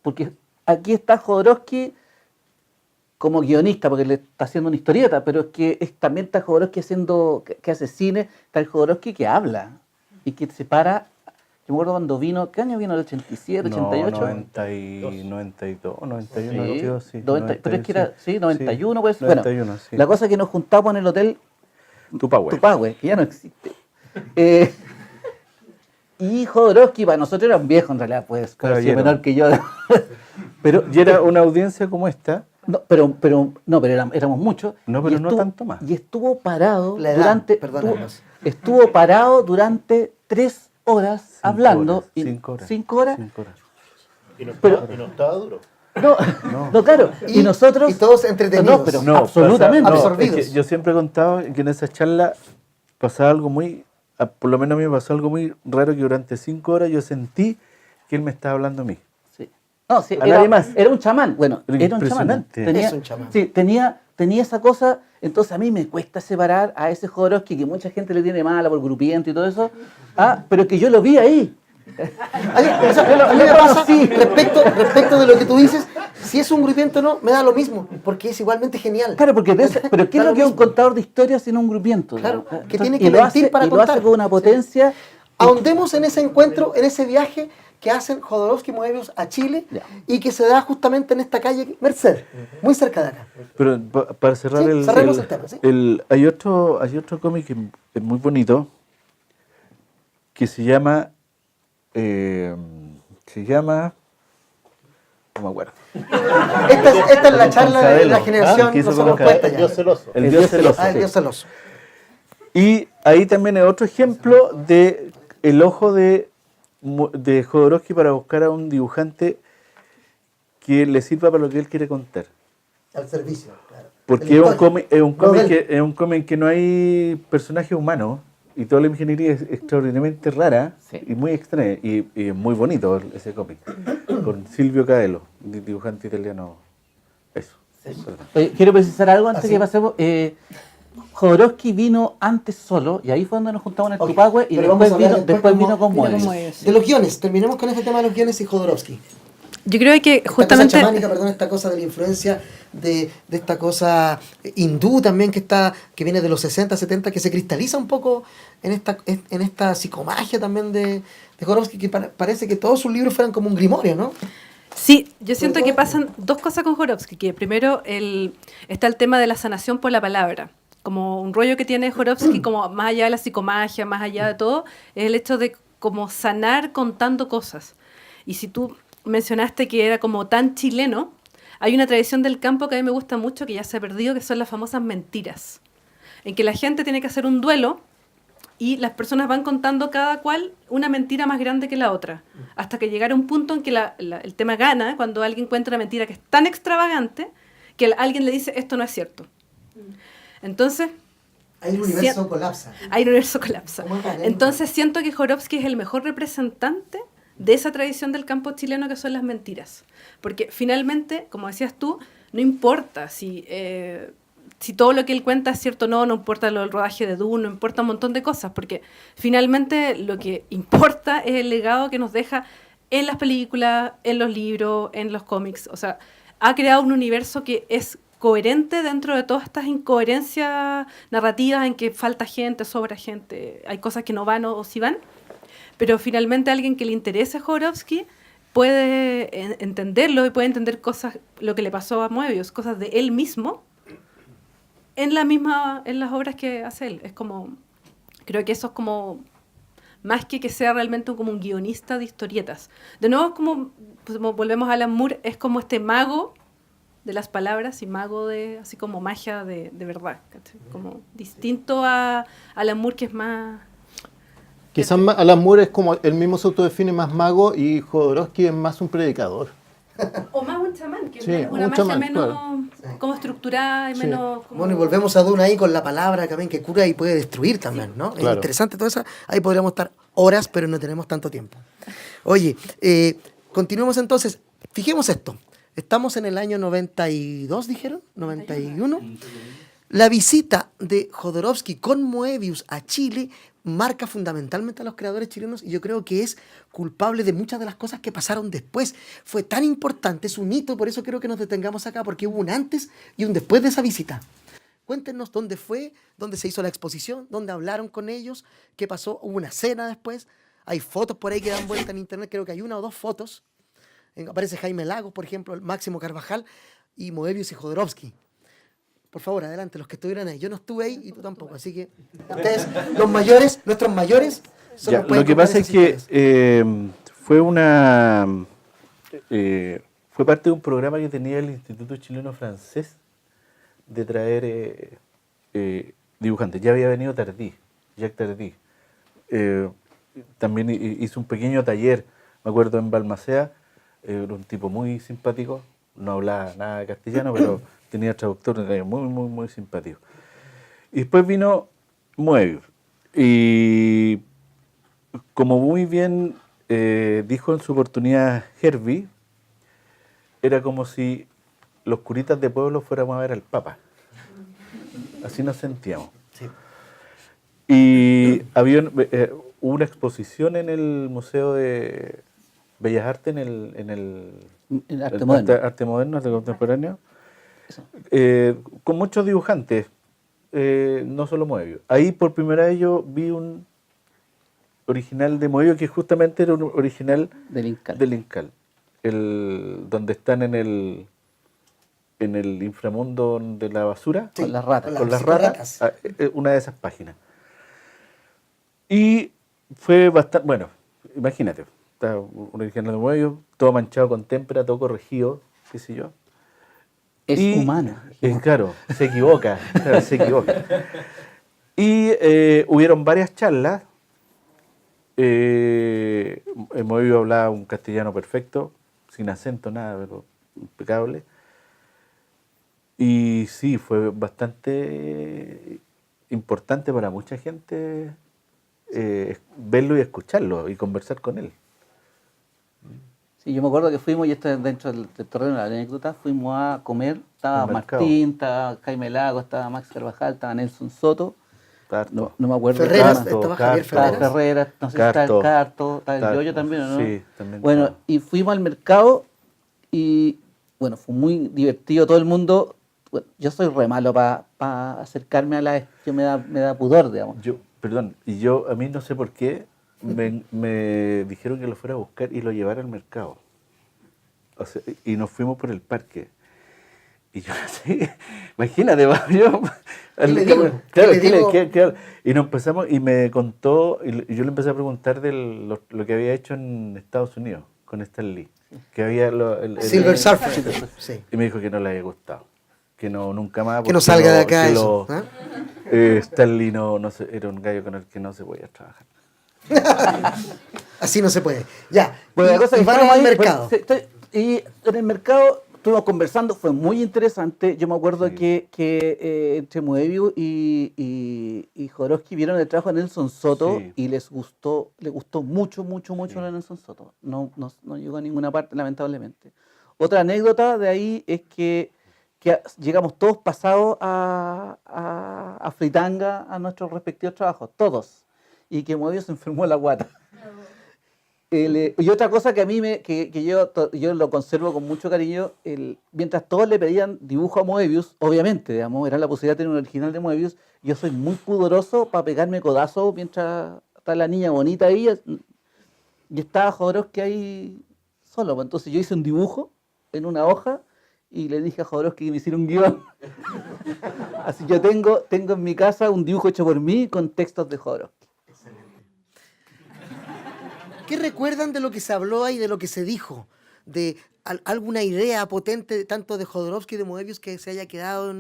Porque aquí está Jodorowsky como guionista, porque le está haciendo una historieta, pero es que también está Jodorowsky que hace cine, está el Jodorowsky que habla y que se para. Yo me acuerdo cuando vino, ¿qué año vino? ¿El 87, 88? 92, 91, Sí, 92, sí. 90, pero es que era, sí, 91, sí, pues. 91, Bueno, sí. la cosa es que nos juntamos en el hotel Tupahue. Tupahue, que ya no existe. Y Jodorowsky para nosotros era un viejo en realidad, pues, Caballero. sí, menor que yo. Pero Y era una audiencia como esta. no, éramos muchos. No, pero y no tanto más. Y estuvo parado La edad, durante perdónanos. estuvo parado durante 3 horas hablando. Horas, 5 horas. 5 horas. 5 horas. Y no Pero- estaba duro. No, claro. Y nosotros. Y todos entretenidos. No, pero absolutamente. Absorbidos. es que yo siempre he contado que en esa charla pasaba algo por lo menos a mí me pasó algo muy raro, que durante 5 horas yo sentí que él me estaba hablando a mí. Sí. No, sí, A nadie más. era un chamán. Bueno, Pero era un chamán. impresionante. Es un chamán. Sí, tenía esa cosa. Entonces a mí me cuesta separar a ese Jodorowsky que mucha gente le tiene mala por grupiento y todo eso. Pero que yo lo vi ahí. O sea, a mí me pasa respecto de lo que tú dices, si es un grupiento o no, me da lo mismo, porque es igualmente genial. Claro, porque pero ¿qué es Da lo que es un mismo. contador de historias sino un grupiento? Claro, digamos? que tiene Y que lo mentir hace- para y lo hace contar. con una potencia. Ahondemos en ese encuentro, en ese viaje que hacen Jodorowsky y Moebius a Chile Ya. y que se da justamente en esta calle Merced, muy cerca de acá. Pero para cerrar Sí, cerremos el tema, sí. hay otro cómic que es muy bonito que se llama no me acuerdo. Esta es la charla de la Concadelo. generación, ¿Qué hizo no somos Concadelo? cuenta ya. Dios celoso. El Dios celoso. Ah, el Dios celoso. Y ahí también hay otro ejemplo de el ojo de Jodorowsky para buscar a un dibujante que le sirva para lo que él quiere contar. Al servicio, claro. Porque El es un lenguaje. cómic, es un cómic Novel. que, es un cómic que no hay personajes humanos y toda la ingeniería es extraordinariamente rara Sí. y muy extraña y es muy bonito ese cómic con Silvio Caello, dibujante italiano. Eso. Perdón. Quiero precisar algo antes ¿Ah, que sí? pasemos. Jodorowsky vino antes solo y ahí fue donde nos juntamos en el Ok, Tupahue y pero vamos después a hablar después vino cómo- con vino con Moebius. Moebius. De los guiones, terminemos con este tema de los guiones y Jodorowsky. Yo creo que Esta justamente... cosa chamánica, perdón, esta cosa de la influencia de esta cosa hindú también que viene de los 60, 70, que se cristaliza un poco en esta psicomagia también de Jodorowsky, que parece que todos sus libros fueran como un grimorio, ¿no? Sí, yo siento todo- que pasan dos cosas con Jodorowsky, que primero está el tema de la sanación por la palabra, como un rollo que tiene Jodorowsky, como más allá de la psicomagia, más allá de todo, es el hecho de como sanar contando cosas. Y si tú mencionaste que era como tan chileno, hay una tradición del campo que a mí me gusta mucho, que ya se ha perdido, que son las famosas mentiras. en que la gente tiene que hacer un duelo y las personas van contando cada cual una mentira más grande que la otra, hasta que llegara un punto en que el tema gana, cuando alguien cuenta una mentira que es tan extravagante que alguien le dice, esto no es cierto. Entonces... Ahí el universo colapsa. Ahí el universo colapsa. ¿Cómo es la Entonces siento que Jodorowsky es el mejor representante de esa tradición del campo chileno que son las mentiras. Porque finalmente, como decías tú, no importa si todo lo que él cuenta es cierto o no, no importa lo del rodaje de Dune, no importa un montón de cosas, porque finalmente lo que importa es el legado que nos deja en las películas, en los libros, en los cómics. O sea, ha creado un universo que es coherente dentro de todas estas incoherencias narrativas en que falta gente, sobra gente, hay cosas que no van o sí van, pero finalmente alguien que le interese a Jodorowsky puede entenderlo y puede entender cosas, lo que le pasó a Moebius, cosas de él mismo, en las obras que hace él. Es como, creo que eso es como, más que sea realmente como un guionista de historietas. De nuevo, como volvemos a Alan Moore, es como este mago de las palabras y mago de, así como magia de verdad, ¿cachai? Como distinto a Alan Moore, que es más... Quizás Alan Moore es como, él mismo se autodefine más mago y Jodorowsky es más un predicador. O más un chamán, que Sí, es una un magia chamán, menos claro. como estructurada y Sí. menos... Como... Bueno, y volvemos a Dune ahí con la palabra también que cura y puede destruir también, ¿no? Es Claro. interesante todo eso. Ahí podríamos estar horas, pero no tenemos tanto tiempo. Oye, continuemos entonces. Fijemos esto. Estamos en el año 92, dijeron, 91. La visita de Jodorowsky con Moebius a Chile marca fundamentalmente a los creadores chilenos y yo creo que es culpable de muchas de las cosas que pasaron después. Fue tan importante, es un hito, por eso quiero que nos detengamos acá, porque hubo un antes y un después de esa visita. Cuéntenos dónde fue, dónde se hizo la exposición, dónde hablaron con ellos, qué pasó, hubo una cena después, hay fotos por ahí que dan vuelta en internet, creo que hay una o dos fotos. Aparece Jaime Lagos, por ejemplo, Máximo Carvajal y Moebius y Jodorowsky. Por favor, adelante, los que estuvieran ahí. Yo no estuve ahí y tú tampoco, así que ustedes, los mayores, nuestros mayores, son Ya, los que pueden lo que contar pasa es esas que historias. fue parte de un programa que tenía el Instituto Chileno Francés de traer dibujantes. Ya había venido Jacques Tardy. También hizo un pequeño taller, me acuerdo, en Balmaceda. Era un tipo muy simpático, no hablaba nada de castellano, pero tenía traductor, muy, muy, muy simpático. Y después vino Moebius. Y como muy bien dijo en su oportunidad Herbie, era como si los curitas de pueblo fuéramos a ver al Papa. Así nos sentíamos. Sí. Y hubo una exposición en el Museo de Bellas Artes, en el Arte moderno. Arte moderno, arte contemporáneo, con muchos dibujantes, no solo Moebius. Ahí por primera vez yo vi un original de Moebius que justamente era un original Del Incal. del Incal, donde están en el inframundo de la basura, Con las ratas. con las psicorratas. ratas, una de esas páginas. Y fue bastante, bueno, imagínate, está un original de Moebius, todo manchado con témpera, todo corregido, qué sé yo. Es Y, humana. claro, se equivoca, claro, se equivoca. Y hubieron varias charlas. Moebius hablaba un castellano perfecto, sin acento, nada, pero impecable. Y sí, fue bastante importante para mucha gente verlo y escucharlo y conversar con él. Sí, yo me acuerdo que fuimos, y esto es dentro del terreno de la anécdota, fuimos a comer, estaba Al mercado. Martín, estaba Jaime Lago, estaba Max Carvajal, estaba Nelson Soto, Tarto. no me acuerdo. Ferreras, estaba- estaba Javier estaba Ferreras. Ferreras, no sé si está el Carto, está el Tarto, Yoyo también, ¿o no? Sí, también. Bueno, estaba. y fuimos al mercado y, bueno, fue muy divertido todo el mundo. Bueno, yo soy re malo para acercarme a yo me da pudor, digamos. Perdón, a mí no sé por qué, me dijeron que lo fuera a buscar y lo llevara al mercado. O sea, y nos fuimos por el parque. Y yo no sé, imagínate, yo... ¿Qué le digo? Claro, ¿Qué le digo? claro. Y nos empezamos, y me contó, y yo le empecé a preguntar de lo que había hecho en Estados Unidos con Stan Lee. Que había Silver Surfer. Sí. Y me dijo que no le había gustado. que no nunca más. Que no porque salga de acá que eso. ¿Ah? Stanley no se, era un gallo con el que no se podía trabajar. Así no se puede. Ya. Bueno, la cosa es que vamos estábamos al ahí, mercado. y en el mercado estuvimos conversando, fue muy interesante. Yo me acuerdo que entre Moebius y Jodorowsky vieron el trabajo de Nelson Soto Sí. y le gustó mucho a Nelson Soto. No llegó a ninguna parte, lamentablemente. Otra anécdota de ahí es que llegamos todos pasados a Fritanga a nuestros respectivos trabajos, todos. Y que Moebius se enfermó de la guata. Y otra cosa que a mí que yo lo conservo con mucho cariño, mientras todos le pedían dibujo a Moebius, obviamente, digamos, era la posibilidad de tener un original de Moebius, yo soy muy pudoroso para pegarme codazo mientras está la niña bonita ahí y estaba Jodorowsky ahí solo. Pues entonces yo hice un dibujo en una hoja y le dije a Jodorowsky que me hiciera un guión. Así yo tengo en mi casa un dibujo hecho por mí con textos de Jodorowsky. ¿Qué recuerdan de lo que se habló y de lo que se dijo? ¿De alguna idea potente tanto de Jodorowsky y de Moebius que se haya quedado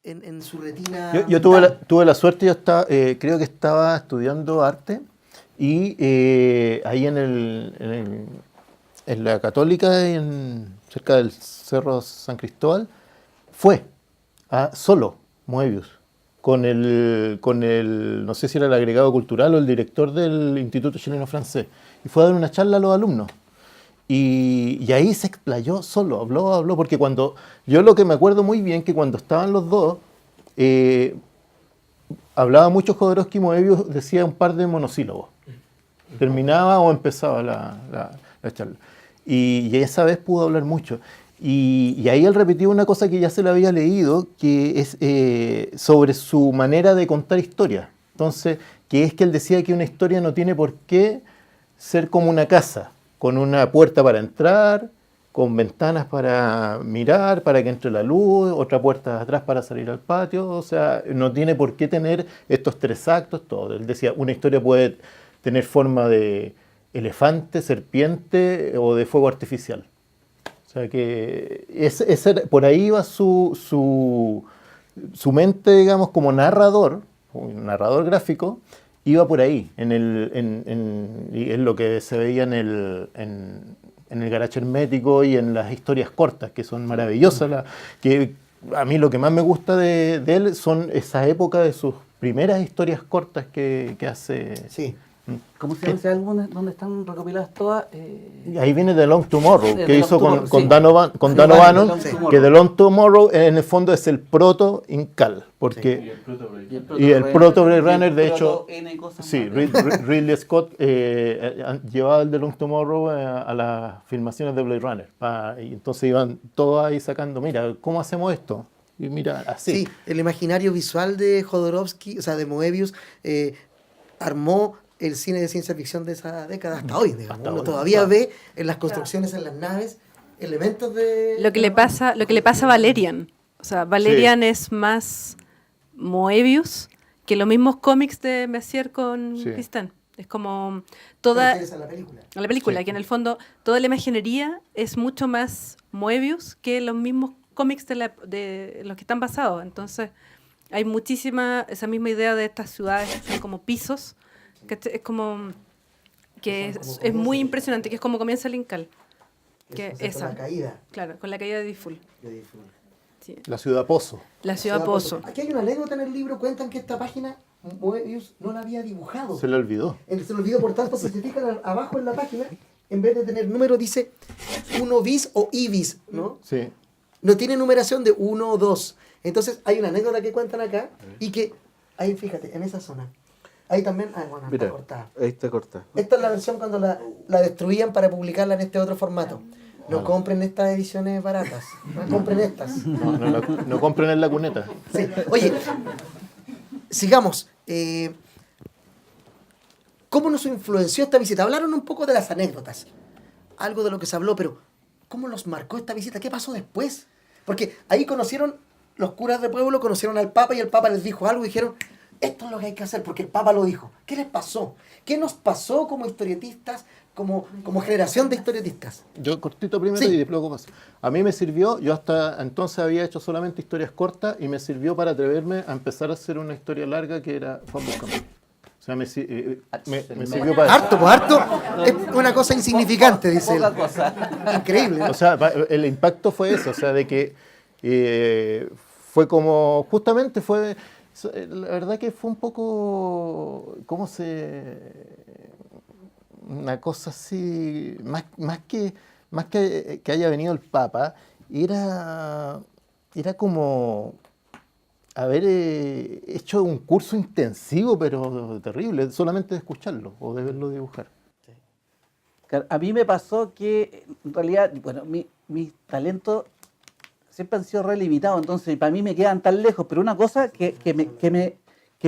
en su retina? Yo tuve la suerte, yo estaba, creo que estaba estudiando arte y ahí en la Católica, cerca del Cerro San Cristóbal, fue solo Moebius, con el, no sé si era el agregado cultural o el director del Instituto Chileno Francés, y fue a dar una charla a los alumnos. Y ahí se explayó solo, habló, porque yo lo que me acuerdo muy bien, que cuando estaban los dos, hablaba mucho Jodorowsky y Moebius, decía un par de monosílabos. Terminaba o empezaba la charla. Y esa vez pudo hablar mucho. Y ahí él repetía una cosa que ya se le había leído, que es sobre su manera de contar historias. Entonces, que es que él decía que una historia no tiene por qué ser como una casa, con una puerta para entrar, con ventanas para mirar, para que entre la luz, otra puerta atrás para salir al patio. O sea, no tiene por qué tener estos 3 actos, todo. Él decía, una historia puede tener forma de elefante, serpiente o de fuego artificial. O sea que por ahí iba su mente, digamos, como narrador, un narrador gráfico, iba por ahí, y es lo que se veía en el Garage Hermético y en las historias cortas, que son maravillosas. Que a mí lo que más me gusta de él son esa época de sus primeras historias cortas que hace. Sí. ¿Cómo se llama ese álbum donde están recopiladas todas? Y ahí viene The Long Tomorrow, que The hizo Long Tomorrow, con sí. Dan O'Bannon, The Long que The Long Tomorrow en el fondo es el proto-incal, porque y el proto Blade Runner, de hecho, sí, Ridley Scott llevaba el The Long Tomorrow a las filmaciones de Blade Runner, y entonces iban todos ahí sacando, mira, ¿cómo hacemos esto? Y mira, así. Sí, el imaginario visual de Jodorowsky, o sea, de Moebius, armó el cine de ciencia ficción de esa década hasta hoy, digamos. Hasta Uno hoy, todavía claro. ve en las construcciones, en las naves, elementos de... Lo que le pasa a Valerian. O sea, Valerian es más Moebius que los mismos cómics de Messier con Sí. Pistán. Es como ¿Te toda refieres a la película? a la película, Sí. que en el fondo toda la imaginería es mucho más Moebius que los mismos cómics de los que están basados. Entonces, hay muchísima esa misma idea de estas ciudades que son como pisos, que es como que Son como es muy colosos. impresionante, que es como comienza el Incal. Que O sea, esa. con la caída Claro, con la caída de Difful. de Difful. Sí. La ciudad Pozo. La ciudad Pozo. Aquí hay una anécdota en el libro, cuentan que esta página Moebius no la había dibujado. Se le olvidó. Se lo olvidó, por tanto, si se fijan abajo en la página, en vez de tener número, dice 1 bis o ibis, ¿no? Sí. No tiene numeración de 1 o 2. Entonces, hay una anécdota que cuentan acá y que, ahí fíjate, en esa zona. Ahí también, bueno, Mira, está cortada. ahí está corta. Esta es la versión cuando la destruían para publicarla en este otro formato. No compren estas ediciones baratas, no compren estas. No compren en la cuneta. Sí. Oye, sigamos. ¿Cómo nos influenció esta visita? Hablaron un poco de las anécdotas, algo de lo que se habló, pero ¿cómo los marcó esta visita? ¿Qué pasó después? Porque ahí conocieron, los curas de pueblo conocieron al Papa y el Papa les dijo algo y dijeron, esto es lo que hay que hacer, porque el Papa lo dijo. ¿Qué les pasó? ¿Qué nos pasó como historietistas, como generación de historietistas? Yo cortito primero Sí. y luego paso. A mí me sirvió, yo hasta entonces había hecho solamente historias cortas y me sirvió para atreverme a empezar a hacer una historia larga que era Juan Buscamante. O sea, me sirvió para eso. Harto, pues harto. Es una cosa insignificante, dice él. Poca cosa. Increíble, ¿no? O sea, el impacto fue eso, o sea, de que fue como, justamente fue, la verdad que fue un poco, una cosa así, más que haya venido el Papa, era como haber hecho un curso intensivo, pero terrible, solamente de escucharlo o de verlo dibujar. Claro, a mí me pasó que, en realidad, bueno, mis talentos siempre han sido re limitados, entonces para mí me quedan tan lejos, pero una cosa que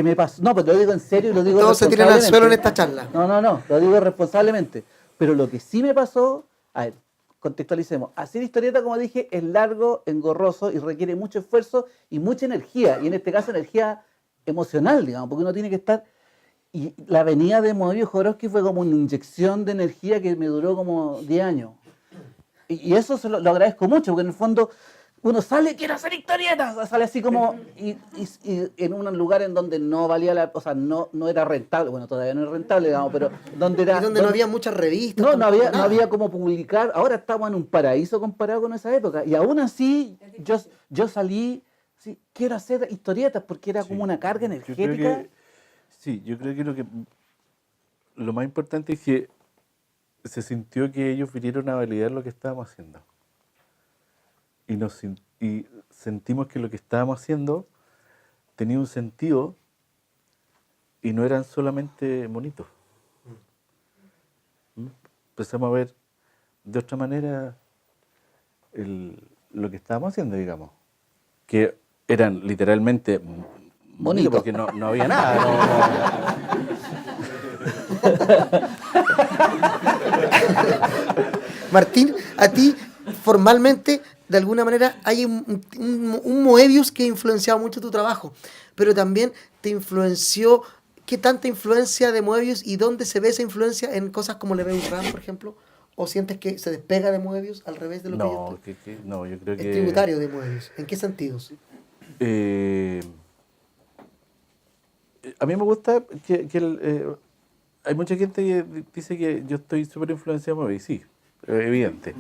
me pasó, no, pero lo digo en serio y lo digo Todos se tiran al suelo en responsablemente. esta charla. No, lo digo responsablemente. Pero lo que sí me pasó, a ver, contextualicemos. Hacer historieta, como dije, es largo, engorroso y requiere mucho esfuerzo y mucha energía. Y en este caso, energía emocional, digamos, porque uno tiene que estar. Y la venida de Moebius Jodorowsky fue como una inyección de energía que me duró como 10 años. Y eso lo agradezco mucho, porque en el fondo uno sale, quiere hacer historietas, sale así como, y en un lugar en donde no valía la, o sea, no era rentable, bueno, todavía no es rentable, digamos, pero donde era... Y donde no había muchas revistas. No tampoco, nada. había como publicar, ahora estamos en un paraíso comparado con esa época, y aún así yo salí, sí, quiero hacer historietas, porque era como una carga energética. Yo creo que lo más importante es que se sintió que ellos vinieron a validar lo que estábamos haciendo. Y sentimos que lo que estábamos haciendo tenía un sentido y no eran solamente monitos. Empezamos a ver de otra manera lo que estábamos haciendo, digamos. Que eran literalmente bonitos, porque no había nada. Martín, a ti formalmente, de alguna manera, hay un Moebius que ha influenciado mucho tu trabajo, pero también te influenció. ¿Qué tanta influencia de Moebius y dónde se ve esa influencia en cosas como Leveus Ram, por ejemplo? ¿O sientes que se despega de Moebius al revés de lo que yo estoy? No, yo creo Es que... tributario de Moebius. ¿En qué sentidos? A mí me gusta que hay mucha gente que dice que yo estoy súper influenciado por Moebius, sí, evidente.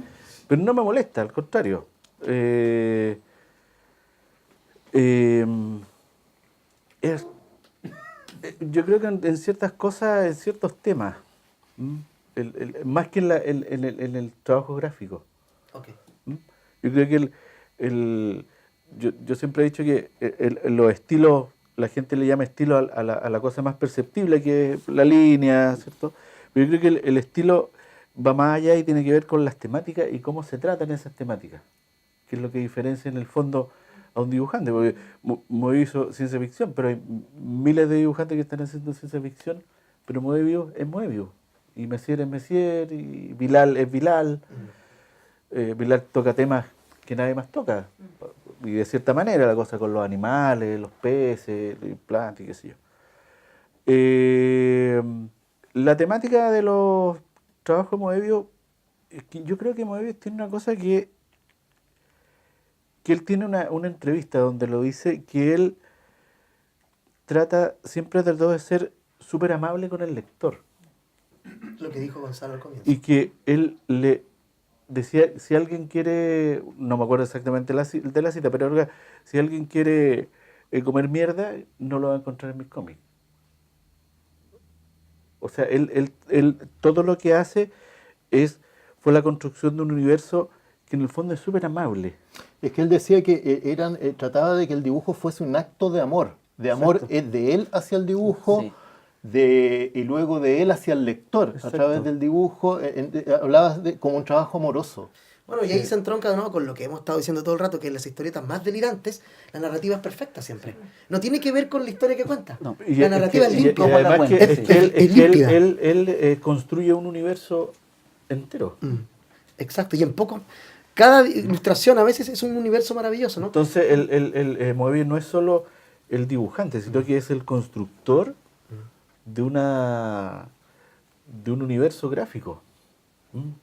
Pero no me molesta, al contrario. Yo creo que en ciertas cosas, en ciertos temas, más que en el trabajo gráfico. Okay. Yo creo que yo siempre he dicho que los estilos, la gente le llama estilo a la cosa más perceptible, que es la línea, ¿cierto? Pero yo creo que el estilo va más allá y tiene que ver con las temáticas y cómo se tratan esas temáticas, que es lo que diferencia en el fondo a un dibujante, porque Moebius hizo ciencia ficción, pero hay miles de dibujantes que están haciendo ciencia ficción, pero Moebius es Moebius, y Messier es Messier, y Bilal es Bilal. Bilal toca temas que nadie más toca, y de cierta manera la cosa con los animales, los peces, los implantes, qué sé yo. La temática de los trabajos de Moebius, es que yo creo que Moebius tiene una cosa que él tiene una entrevista donde lo dice, que él trató de ser súper amable con el lector. Lo que dijo Gonzalo al comienzo. Y que él le decía, si alguien quiere, no me acuerdo exactamente de la cita, pero si alguien quiere comer mierda, no lo va a encontrar en mis cómics. O sea, él todo lo que hace fue la construcción de un universo que en el fondo es súper amable. Es que él decía que trataba de que el dibujo fuese un acto de amor Exacto. de él hacia el dibujo, Sí. y luego de él hacia el lector, Exacto. a través del dibujo. Hablabas como un trabajo amoroso. Bueno, y ahí se entronca de nuevo con lo que hemos estado diciendo todo el rato, que en las historietas más delirantes, la narrativa es perfecta siempre. No tiene que ver con la historia que cuenta. No. La narrativa es y limpia. además que, Es- es límpida. él construye un universo entero. Exacto, y en poco, cada ilustración a veces es un universo maravilloso, ¿no? Entonces, el Moebius no es solo el dibujante, sino que es el constructor de de un universo gráfico.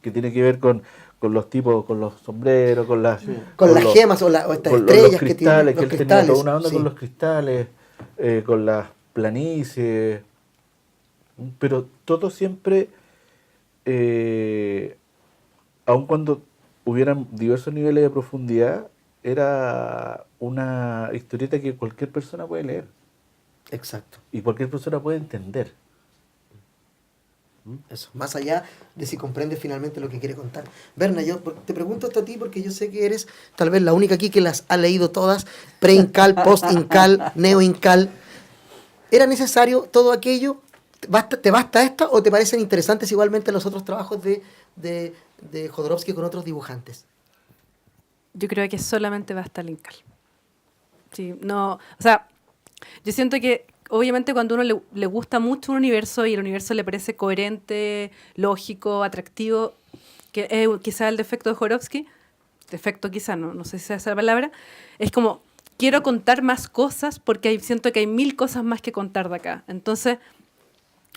Que tiene que ver con los tipos, con los sombreros, con las Con las los- gemas o estas con estrellas los que tienen. cristales, Los que él tenía toda cristales, una onda sí. con los cristales, con las planicies, pero todo siempre, aun cuando hubieran diversos niveles de profundidad, era una historieta que cualquier persona puede leer Exacto. y cualquier persona puede entender. Eso, más allá de si comprende finalmente lo que quiere contar. Berna, yo te pregunto esto a ti porque yo sé que eres tal vez la única aquí que las ha leído todas, pre-incal, post-incal, neo-incal. ¿Era necesario todo aquello? ¿Te basta esta o te parecen interesantes igualmente los otros trabajos de Jodorowsky con otros dibujantes? Yo creo que solamente basta el Incal. Sí, no, o sea, yo siento que obviamente cuando a uno le gusta mucho un universo y el universo le parece coherente, lógico, atractivo, que es quizá el defecto de Jodorowsky, defecto quizá, no sé si sea esa la palabra, es como, quiero contar más cosas porque siento que hay 1000 cosas más que contar de acá. Entonces,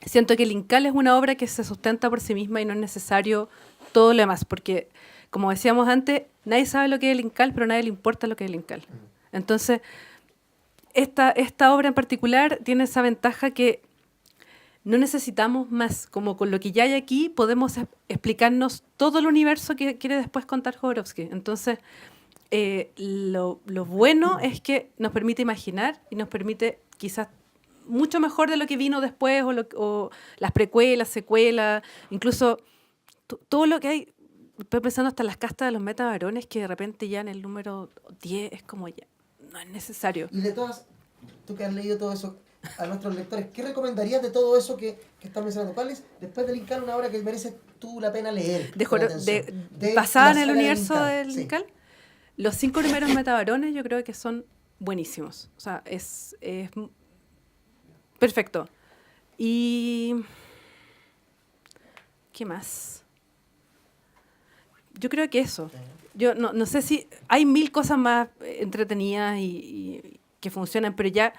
siento que el Incal es una obra que se sustenta por sí misma y no es necesario todo lo demás, porque, como decíamos antes, nadie sabe lo que es el Incal, pero a nadie le importa lo que es el Incal. Entonces, esta obra en particular tiene esa ventaja que no necesitamos más. Como con lo que ya hay aquí, podemos explicarnos todo el universo que quiere después contar Jodorowsky. Entonces, lo bueno es que nos permite imaginar y nos permite quizás mucho mejor de lo que vino después o las precuelas, secuelas, incluso todo lo que hay. Estoy pensando hasta las castas de los metavarones que de repente ya en el número 10 es como ya, no es necesario. Y de todas, tú que has leído todo eso, a nuestros lectores, ¿qué recomendarías de todo eso que estás mencionando? ¿Cuál es, después del Incal, una obra que merece tú la pena leer? con atención? Basada en la el saga universo del sí. Incal, los 5 primeros metavarones yo creo que son buenísimos. O sea, es perfecto. Y ¿qué más? Yo creo que eso. Yo no sé si hay 1000 cosas más entretenidas y que funcionan, pero ya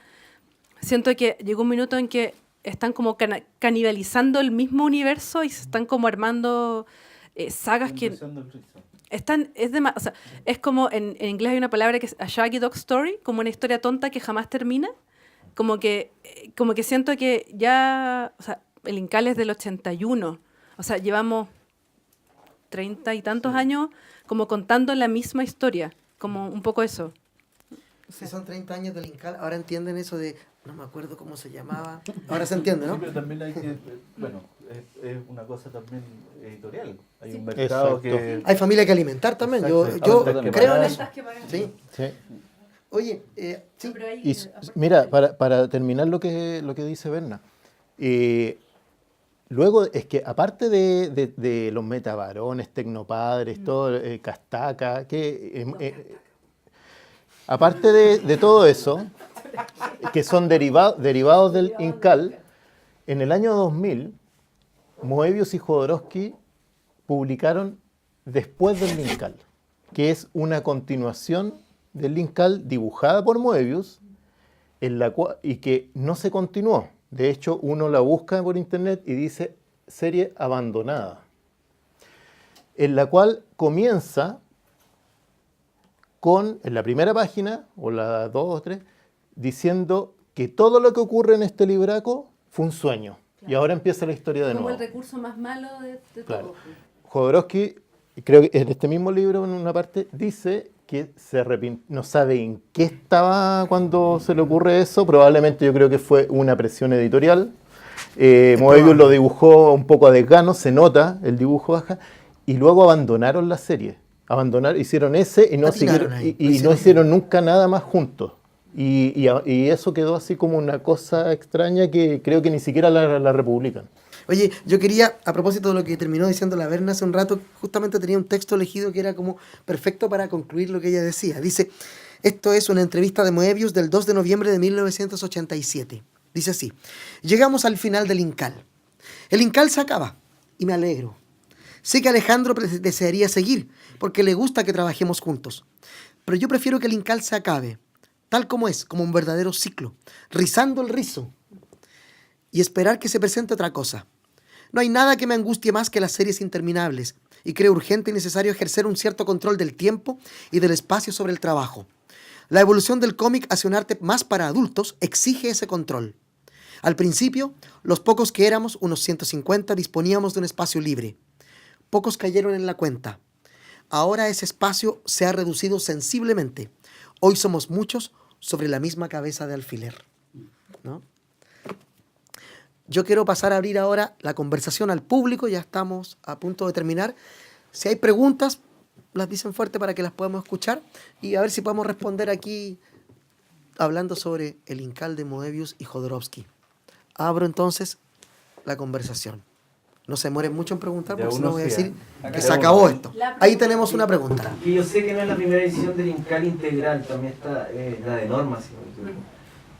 siento que llegó un minuto en que están como canibalizando el mismo universo y se están como armando sagas que están, o sea, es como en inglés hay una palabra que es a shaggy dog story, como una historia tonta que jamás termina, como que siento que ya, o sea, el Incal es del 81, o sea, llevamos 30 y tantos años como contando la misma historia, como un poco eso. Si son 30 años del Incal, ahora entienden eso de, no me acuerdo cómo se llamaba, ahora se entiende, ¿no? Sí, pero también hay que, bueno, es una cosa también editorial. Hay un Exacto. mercado que... Hay familia que alimentar también, Exacto, yo hay creo en que eso. Sí. Sí. Oye, sí, Y mira, para terminar lo que dice Berna, luego es que aparte de los metavarones, tecnopadres, todo, Castaca, aparte de todo eso, que son derivados del Incal, en el año 2000, Moebius y Jodorowsky publicaron Después del Incal, que es una continuación del Incal dibujada por Moebius y que no se continuó. De hecho, uno la busca por internet y dice serie abandonada, en la cual comienza en la primera página, o la 2 o 3, diciendo que todo lo que ocurre en este libraco fue un sueño. Claro. Y ahora empieza la historia de nuevo. Como el recurso más malo de claro. todo. Jodorowsky, creo que en este mismo libro, en una parte, dice que no sabe en qué estaba cuando se le ocurre eso. Probablemente yo creo que fue una presión editorial. Moebius lo dibujó un poco a desgano, se nota, el dibujo baja, y luego abandonaron la serie. Hicieron ese y no hicieron nunca nada más juntos. Y eso quedó así como una cosa extraña que creo que ni siquiera la republican. Oye, yo quería, a propósito de lo que terminó diciendo la Berna hace un rato, justamente tenía un texto elegido que era como perfecto para concluir lo que ella decía. Dice, esto es una entrevista de Moebius del 2 de noviembre de 1987. Dice así, llegamos al final del Incal. El Incal se acaba y me alegro. Sé que Alejandro desearía seguir porque le gusta que trabajemos juntos. Pero yo prefiero que el Incal se acabe, tal como es, como un verdadero ciclo, rizando el rizo y esperar que se presente otra cosa. No hay nada que me angustie más que las series interminables y creo urgente y necesario ejercer un cierto control del tiempo y del espacio sobre el trabajo. La evolución del cómic hacia un arte más para adultos exige ese control. Al principio, los pocos que éramos, unos 150, disponíamos de un espacio libre. Pocos cayeron en la cuenta. Ahora ese espacio se ha reducido sensiblemente. Hoy somos muchos sobre la misma cabeza de alfiler, ¿no? Yo quiero pasar a abrir ahora la conversación al público, ya estamos a punto de terminar. Si hay preguntas, las dicen fuerte para que las podamos escuchar y a ver si podemos responder aquí hablando sobre el Incal de Moebius y Jodorowsky. Abro entonces la conversación. No se demoren mucho en preguntar porque si no voy a decir que se acabó esto. Ahí tenemos una pregunta. Que yo sé que no es la primera edición del Incal integral, también está la de Norma, si no me equivoco.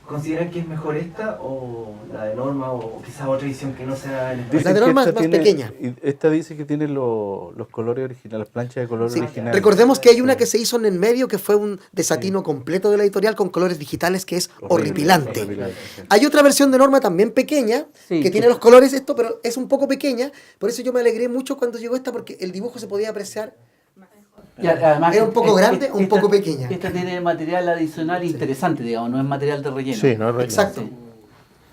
¿Consideran que es mejor esta o la de Norma o quizás otra edición que no sea en español? La de Norma es más pequeña. Esta dice que tiene los colores originales, las planchas de color Sí, originales. recordemos que hay una que se hizo en el medio que fue un desatino completo de la editorial con colores digitales que es horripilante. Sí. Hay otra versión de Norma también pequeña Sí, que tiene los colores esto, pero es un poco pequeña. Por eso yo me alegré mucho cuando llegó esta porque el dibujo se podía apreciar. Y además, ¿Era un poco grande o un poco pequeña? Esta tiene material adicional interesante, digamos, no es material de relleno. Sí, no es relleno. Exacto.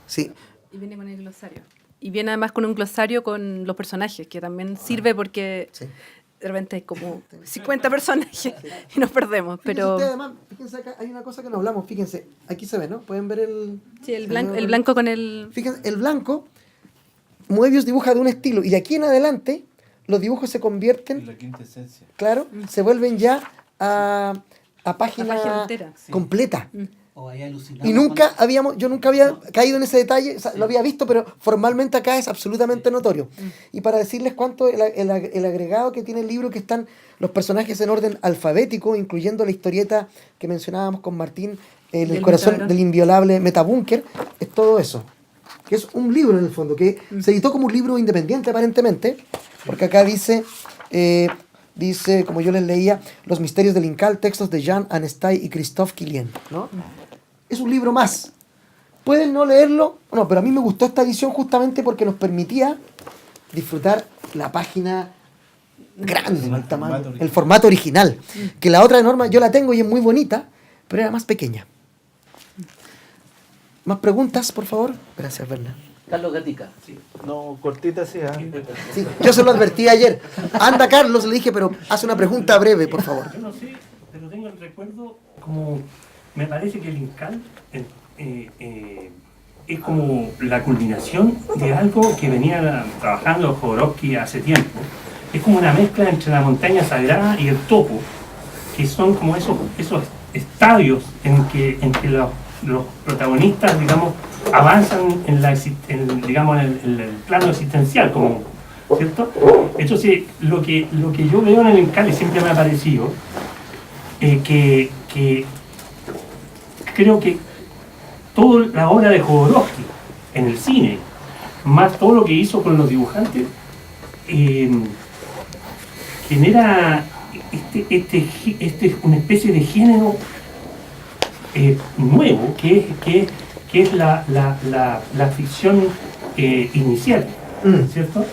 Sí. Y viene con el glosario. Y viene además con un glosario con los personajes, que también sirve porque Sí. de repente hay como 50 personajes y nos perdemos. Pero Fíjense, además, fíjense acá, hay una cosa que no hablamos, fíjense, aquí se ve, ¿no? Pueden ver el... sí, el blanco con el... Fíjense, el blanco, Moebius dibuja de un estilo y de aquí en adelante los dibujos se convierten, La quinta esencia. claro, se vuelven ya a página, página entera. completa. O ahí alucinado. Y yo nunca había caído en ese detalle, o sea, lo había visto, pero formalmente acá es absolutamente notorio. Y para decirles cuánto el agregado que tiene el libro, que están los personajes en orden alfabético, incluyendo la historieta que mencionábamos con Martín, El Del corazón Metabunker. del inviolable Metabunker, es todo eso. Que es un libro en el fondo, que se editó como un libro independiente aparentemente, porque acá dice, como yo les leía, Los misterios del Incal, textos de Jean Anestay y Christophe Quilien, ¿no? Es un libro más. Pueden no leerlo, no, pero a mí me gustó esta edición justamente porque nos permitía disfrutar la página grande, el tamaño, el formato original. Que la otra de Norma yo la tengo y es muy bonita, pero era más pequeña. ¿Más preguntas, por favor? Gracias, Berna. Carlos Gatica. No, cortita sí, ¿ah? Sí, yo se lo advertí ayer. Anda, Carlos, le dije, pero haz una pregunta breve, por favor. Yo no sé, pero tengo el recuerdo como... Me parece que el Incal es como la culminación de algo que venía trabajando Jodorowsky hace tiempo. Es como una mezcla entre la montaña sagrada y el topo, que son como esos estadios en que los protagonistas, digamos, avanzan en el plano existencial, como, ¿cierto? Entonces, lo que yo veo en el Incal y siempre me ha parecido que creo que toda la obra de Jodorowsky en el cine, más todo lo que hizo con los dibujantes, genera una especie de género nuevo, que es la ficción inicial, ¿cierto?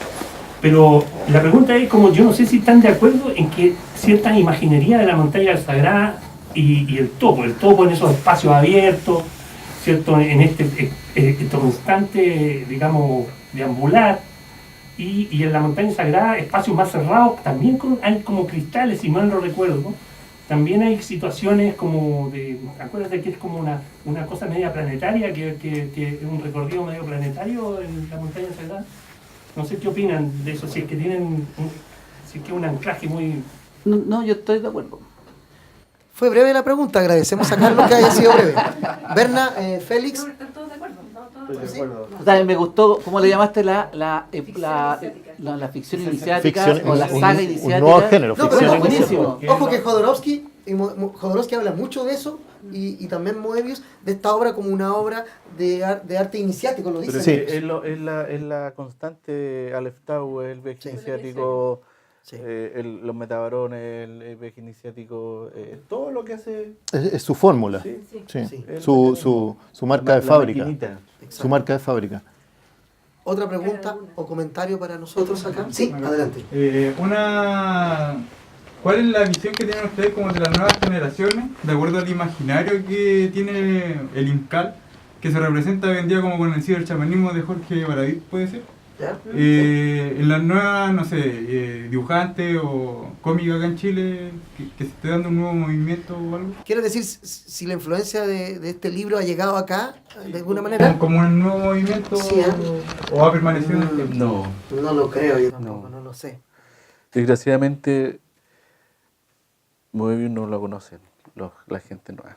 Pero la pregunta es, como yo no sé si están de acuerdo en que cierta imaginería de la montaña sagrada y el topo en esos espacios abiertos, ¿cierto? En este constante, digamos, deambular, y en la montaña sagrada espacios más cerrados, también hay como cristales, si mal no recuerdo, ¿no? También hay situaciones como de, acuérdate que es como una cosa media planetaria, que es un recorrido medio planetario en la montaña sagrada. No sé qué opinan de eso, si es que tienen un anclaje muy... No, yo estoy de acuerdo. Fue breve la pregunta, agradecemos a Carlos que haya sido breve. Berna, Félix. ¿Están todos de acuerdo? O sea, me gustó, ¿cómo le llamaste la ficción iniciática o la saga iniciática? Un nuevo género, No, ficción pero buenísimo. Ojo que Jodorowsky habla mucho de eso y también Moebius de esta obra como una obra de arte iniciático, lo dice. Pero Sí. es la constante Aleph Tau, el viaje iniciático, Sí. Los metabarones, el viaje iniciático, todo lo que hace. Es su fórmula. Sí. Sí. Sí. Su marca de La fábrica. maquinita. Su marca de fábrica. ¿Otra pregunta o comentario para nosotros acá? Sí, adelante. ¿Cuál es la visión que tienen ustedes como de las nuevas generaciones, de acuerdo al imaginario que tiene el INCAL, que se representa hoy en día como con el ciberchamanismo de Jorge Baradit, puede ser? ¿Ya? En las nuevas, no sé, dibujantes o cómica acá en Chile, que se esté dando un nuevo movimiento o algo. ¿Quieres decir si la influencia de este libro ha llegado acá de alguna manera? Como un nuevo movimiento Sí, o ha permanecido en el tiempo. No. No lo creo, yo tampoco, no lo sé. Desgraciadamente, Moebius no lo conocen la gente nueva.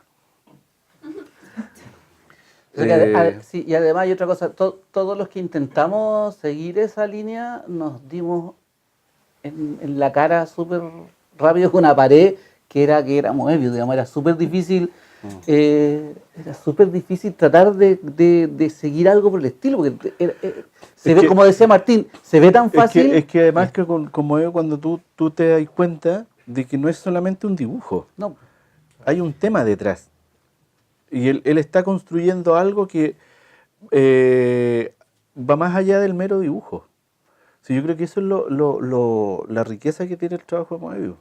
Sí, y además hay otra cosa, todos los que intentamos seguir esa línea nos dimos en la cara súper rápido con una pared que era Moebius, digamos, era súper difícil. Era súper difícil tratar de seguir algo por el estilo, porque se ve, que, como decía Martín, se ve tan fácil. Es que además que con Moebius, cuando tú te das cuenta de que no es solamente un dibujo, No, hay un tema detrás. Y él está construyendo algo que va más allá del mero dibujo. Sí, yo creo que eso es la riqueza que tiene el trabajo de Moebius,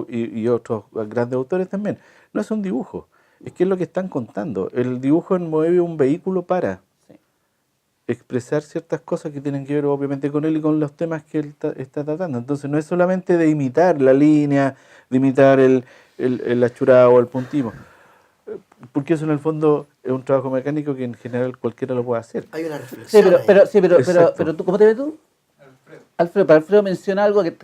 y otros grandes autores también. No es un dibujo, es que es lo que están contando. El dibujo en Moebius es un vehículo para expresar ciertas cosas que tienen que ver obviamente con él y con los temas que él está tratando. Entonces no es solamente de imitar la línea, de imitar el achurado o el puntismo, porque eso en el fondo es un trabajo mecánico que en general cualquiera lo puede hacer. Hay una sí, reflexión. pero tú, ¿cómo te ves tú? Alfredo menciona algo que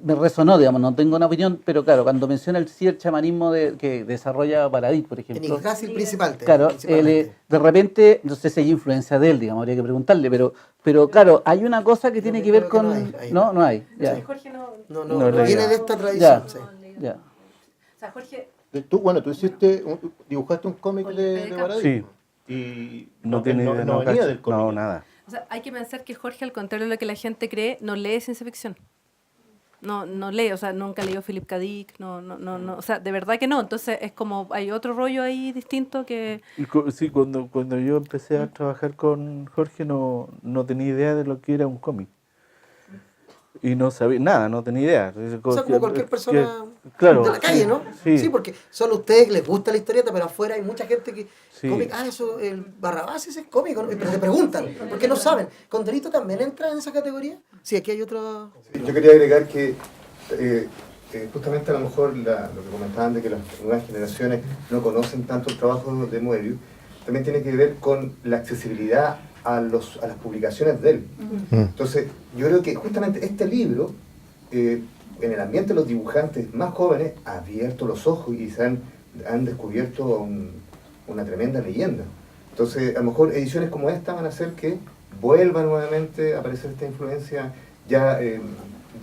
me resonó, digamos, no tengo una opinión, pero claro, cuando menciona el ciberchamanismo que desarrolla Baradit, por En ejemplo. Ignacio el principal. Claro, principalmente. de repente, no sé si hay influencia de él, digamos, habría que preguntarle, pero claro, hay una cosa que tiene que ver creo que con... no hay. No hay, ya. Jorge no... No, No, viene de esta tradición. Ya. Sí. Ya. O sea, Jorge... Tú dibujaste un cómic de Baradit. Sí. Y No tiene idea, no venía cacho. del cómic. No, nada. O sea, hay que pensar que Jorge, al contrario de lo que la gente cree, no lee ciencia ficción. No lee, o sea, nunca leyó Philip K. Dick, no, o sea, de verdad que no. Entonces es como, hay otro rollo ahí distinto que... Sí, cuando yo empecé a trabajar con Jorge no tenía idea de lo que era un cómic. Y no sabía nada, no tenía idea. O sea, como cualquier persona claro, de la calle, ¿no? Sí. Porque solo a ustedes les gusta la historieta, pero afuera hay mucha gente que... Sí. Cómic, eso, el Barrabás ese es cómico, ¿no? Pero te preguntan, porque no saben. ¿Condorito también entra en esa categoría? Sí, aquí hay otro... Sí, yo quería agregar que justamente a lo mejor lo que comentaban de que las nuevas generaciones no conocen tanto el trabajo de Moebius, también tiene que ver con la accesibilidad a las publicaciones de él. Entonces, yo creo que justamente este libro, en el ambiente de los dibujantes más jóvenes, ha abierto los ojos y han descubierto una tremenda leyenda. Entonces, a lo mejor ediciones como esta van a hacer que vuelva nuevamente a aparecer esta influencia ya de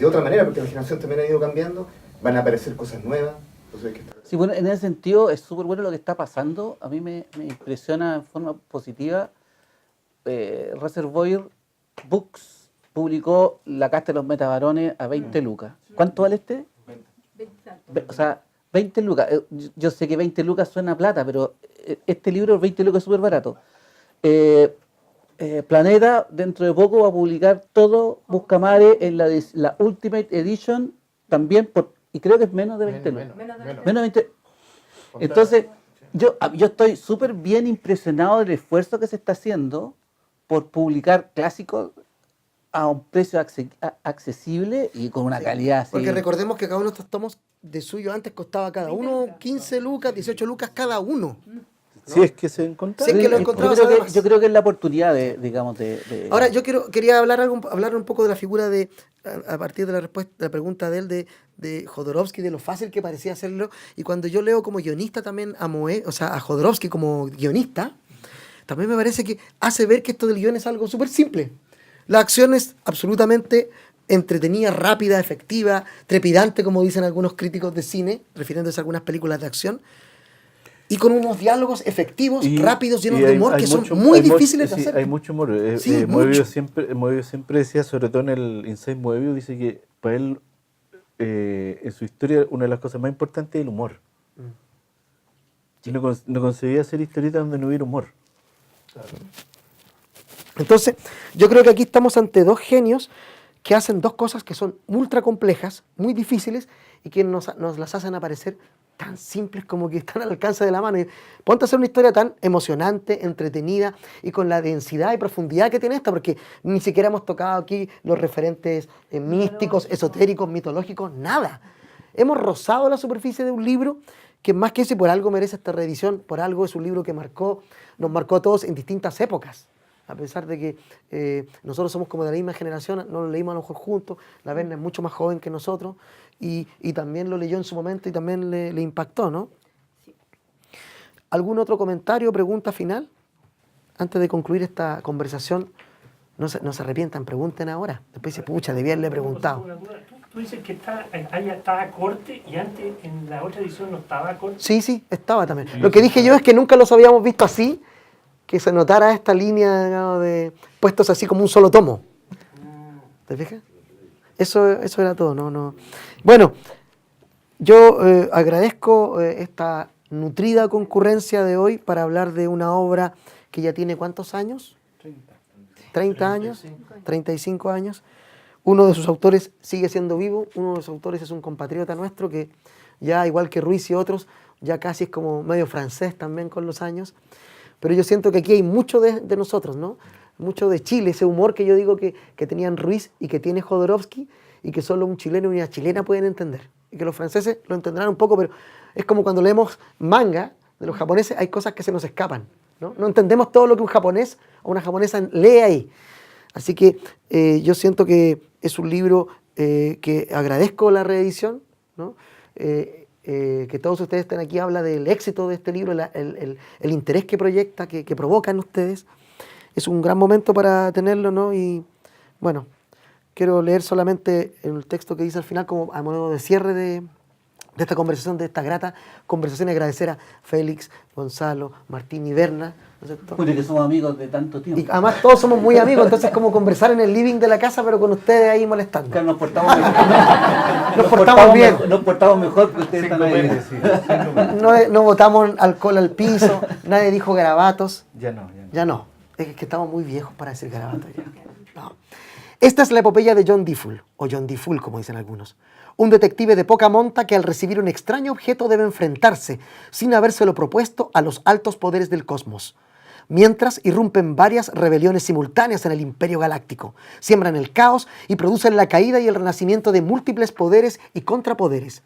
otra manera, porque la generación también ha ido cambiando, van a aparecer cosas nuevas. Entonces hay que estar... Sí, bueno, en ese sentido es súper bueno lo que está pasando. A mí me impresiona de forma positiva. Reservoir Books publicó La Casta de los Metabarones a 20 lucas. ¿Cuánto vale este? 20. O sea, 20 lucas. Yo sé que 20 lucas suena a plata, pero este libro, 20 lucas, es súper barato. Planeta, dentro de poco, va a publicar todo Buscamare en la Ultimate Edition, también, y creo que es menos de 20 lucas. Menos de 20. Entonces, yo estoy súper bien impresionado del esfuerzo que se está haciendo por publicar clásicos a un precio accesible y con una calidad así. Porque recordemos que cada uno de estos tomos de suyo antes costaba cada uno 15 lucas, 18 lucas cada uno. Si es que se encontraba. Sí, es que lo encontramos además. Yo creo que es la oportunidad de... Ahora, yo quería hablar un poco de la figura a partir de la respuesta, de la pregunta de él, de Jodorowsky, de lo fácil que parecía hacerlo. Y cuando yo leo como guionista también a Jodorowsky como guionista, también me parece que hace ver que esto del guión es algo súper simple. La acción es absolutamente entretenida, rápida, efectiva, trepidante, como dicen algunos críticos de cine, refiriéndose a algunas películas de acción, y con unos diálogos efectivos, rápidos, llenos de humor, que son muy difíciles de hacer. Hay mucho humor. Sí, Moebius mucho. siempre decía, sobre todo en el Inside Moebius, dice que para él en su historia, una de las cosas más importantes es el humor. No concebía hacer historietas donde no hubiera humor. Entonces, yo creo que aquí estamos ante dos genios que hacen dos cosas que son ultra complejas, muy difíciles, y que nos las hacen aparecer tan simples como que están al alcance de la mano. Y ponte a hacer una historia tan emocionante, entretenida y con la densidad y profundidad que tiene esta, porque ni siquiera hemos tocado aquí los referentes místicos, esotéricos, mitológicos, nada. Hemos rozado la superficie de un libro que más que eso, y por algo merece esta reedición, por algo es un libro que nos marcó a todos en distintas épocas. A pesar de que nosotros somos como de la misma generación, no lo leímos a lo mejor juntos, la Berna es mucho más joven que nosotros y también lo leyó en su momento y también le impactó, ¿no? Sí. ¿Algún otro comentario, pregunta final? Antes de concluir esta conversación, no se arrepientan, pregunten ahora. Después dice, pucha, debí haberle preguntado. Tú dices que está a corte y antes en la otra edición no estaba a corte. Sí, estaba también. Lo que dije yo es que nunca los habíamos visto así, que se notara esta línea, digamos, de puestos así como un solo tomo. ¿Te fijas? Eso era todo. No. Bueno, yo agradezco esta nutrida concurrencia de hoy para hablar de una obra que ya tiene ¿cuántos años? 30 años, 35 años. Uno de sus autores sigue siendo vivo, uno de sus autores es un compatriota nuestro que ya, igual que Ruiz y otros, ya casi es como medio francés también con los años. Pero yo siento que aquí hay mucho de nosotros, ¿no? Mucho de Chile, ese humor que yo digo que tenían Ruiz y que tiene Jodorowsky y que solo un chileno y una chilena pueden entender. Y que los franceses lo entenderán un poco, pero es como cuando leemos manga de los japoneses, hay cosas que se nos escapan, ¿no? No entendemos todo lo que un japonés o una japonesa lee ahí. Así que yo siento que es un libro que agradezco la reedición, ¿no? Que todos ustedes estén aquí habla del éxito de este libro, el interés que proyecta, que provoca en ustedes. Es un gran momento para tenerlo, ¿no? Y bueno, quiero leer solamente el texto que dice al final como a modo de cierre de esta conversación, de esta grata conversación, y agradecer a Félix, Gonzalo, Martín y Berna, ¿no es cierto? Porque que somos amigos de tanto tiempo. Y además todos somos muy amigos, entonces es como conversar en el living de la casa, pero con ustedes ahí molestando. Claro, nos portamos mejor. Nos portamos bien. Nos portamos mejor que ustedes están ahí. No botamos alcohol al piso, nadie dijo garabatos. Ya no. Ya no. Es que estamos muy viejos para decir garabatos ya. No. Esta es la epopeya de John Difful, o John Difful como dicen algunos. Un detective de poca monta que al recibir un extraño objeto debe enfrentarse, sin habérselo propuesto, a los altos poderes del cosmos. Mientras irrumpen varias rebeliones simultáneas en el Imperio Galáctico, siembran el caos y producen la caída y el renacimiento de múltiples poderes y contrapoderes.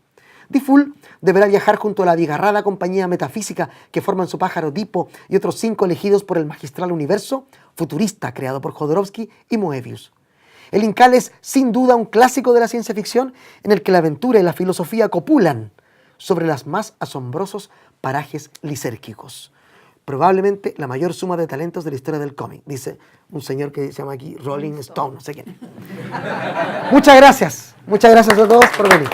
Difful deberá viajar junto a la abigarrada compañía metafísica que forman su pájaro Dipo y otros 5 elegidos por el magistral universo futurista creado por Jodorowsky y Moebius. El Incal es sin duda un clásico de la ciencia ficción en el que la aventura y la filosofía copulan sobre los más asombrosos parajes lisérgicos. Probablemente la mayor suma de talentos de la historia del cómic, dice un señor que se llama aquí Rolling Stone, no sé quién. Muchas gracias a todos por venir.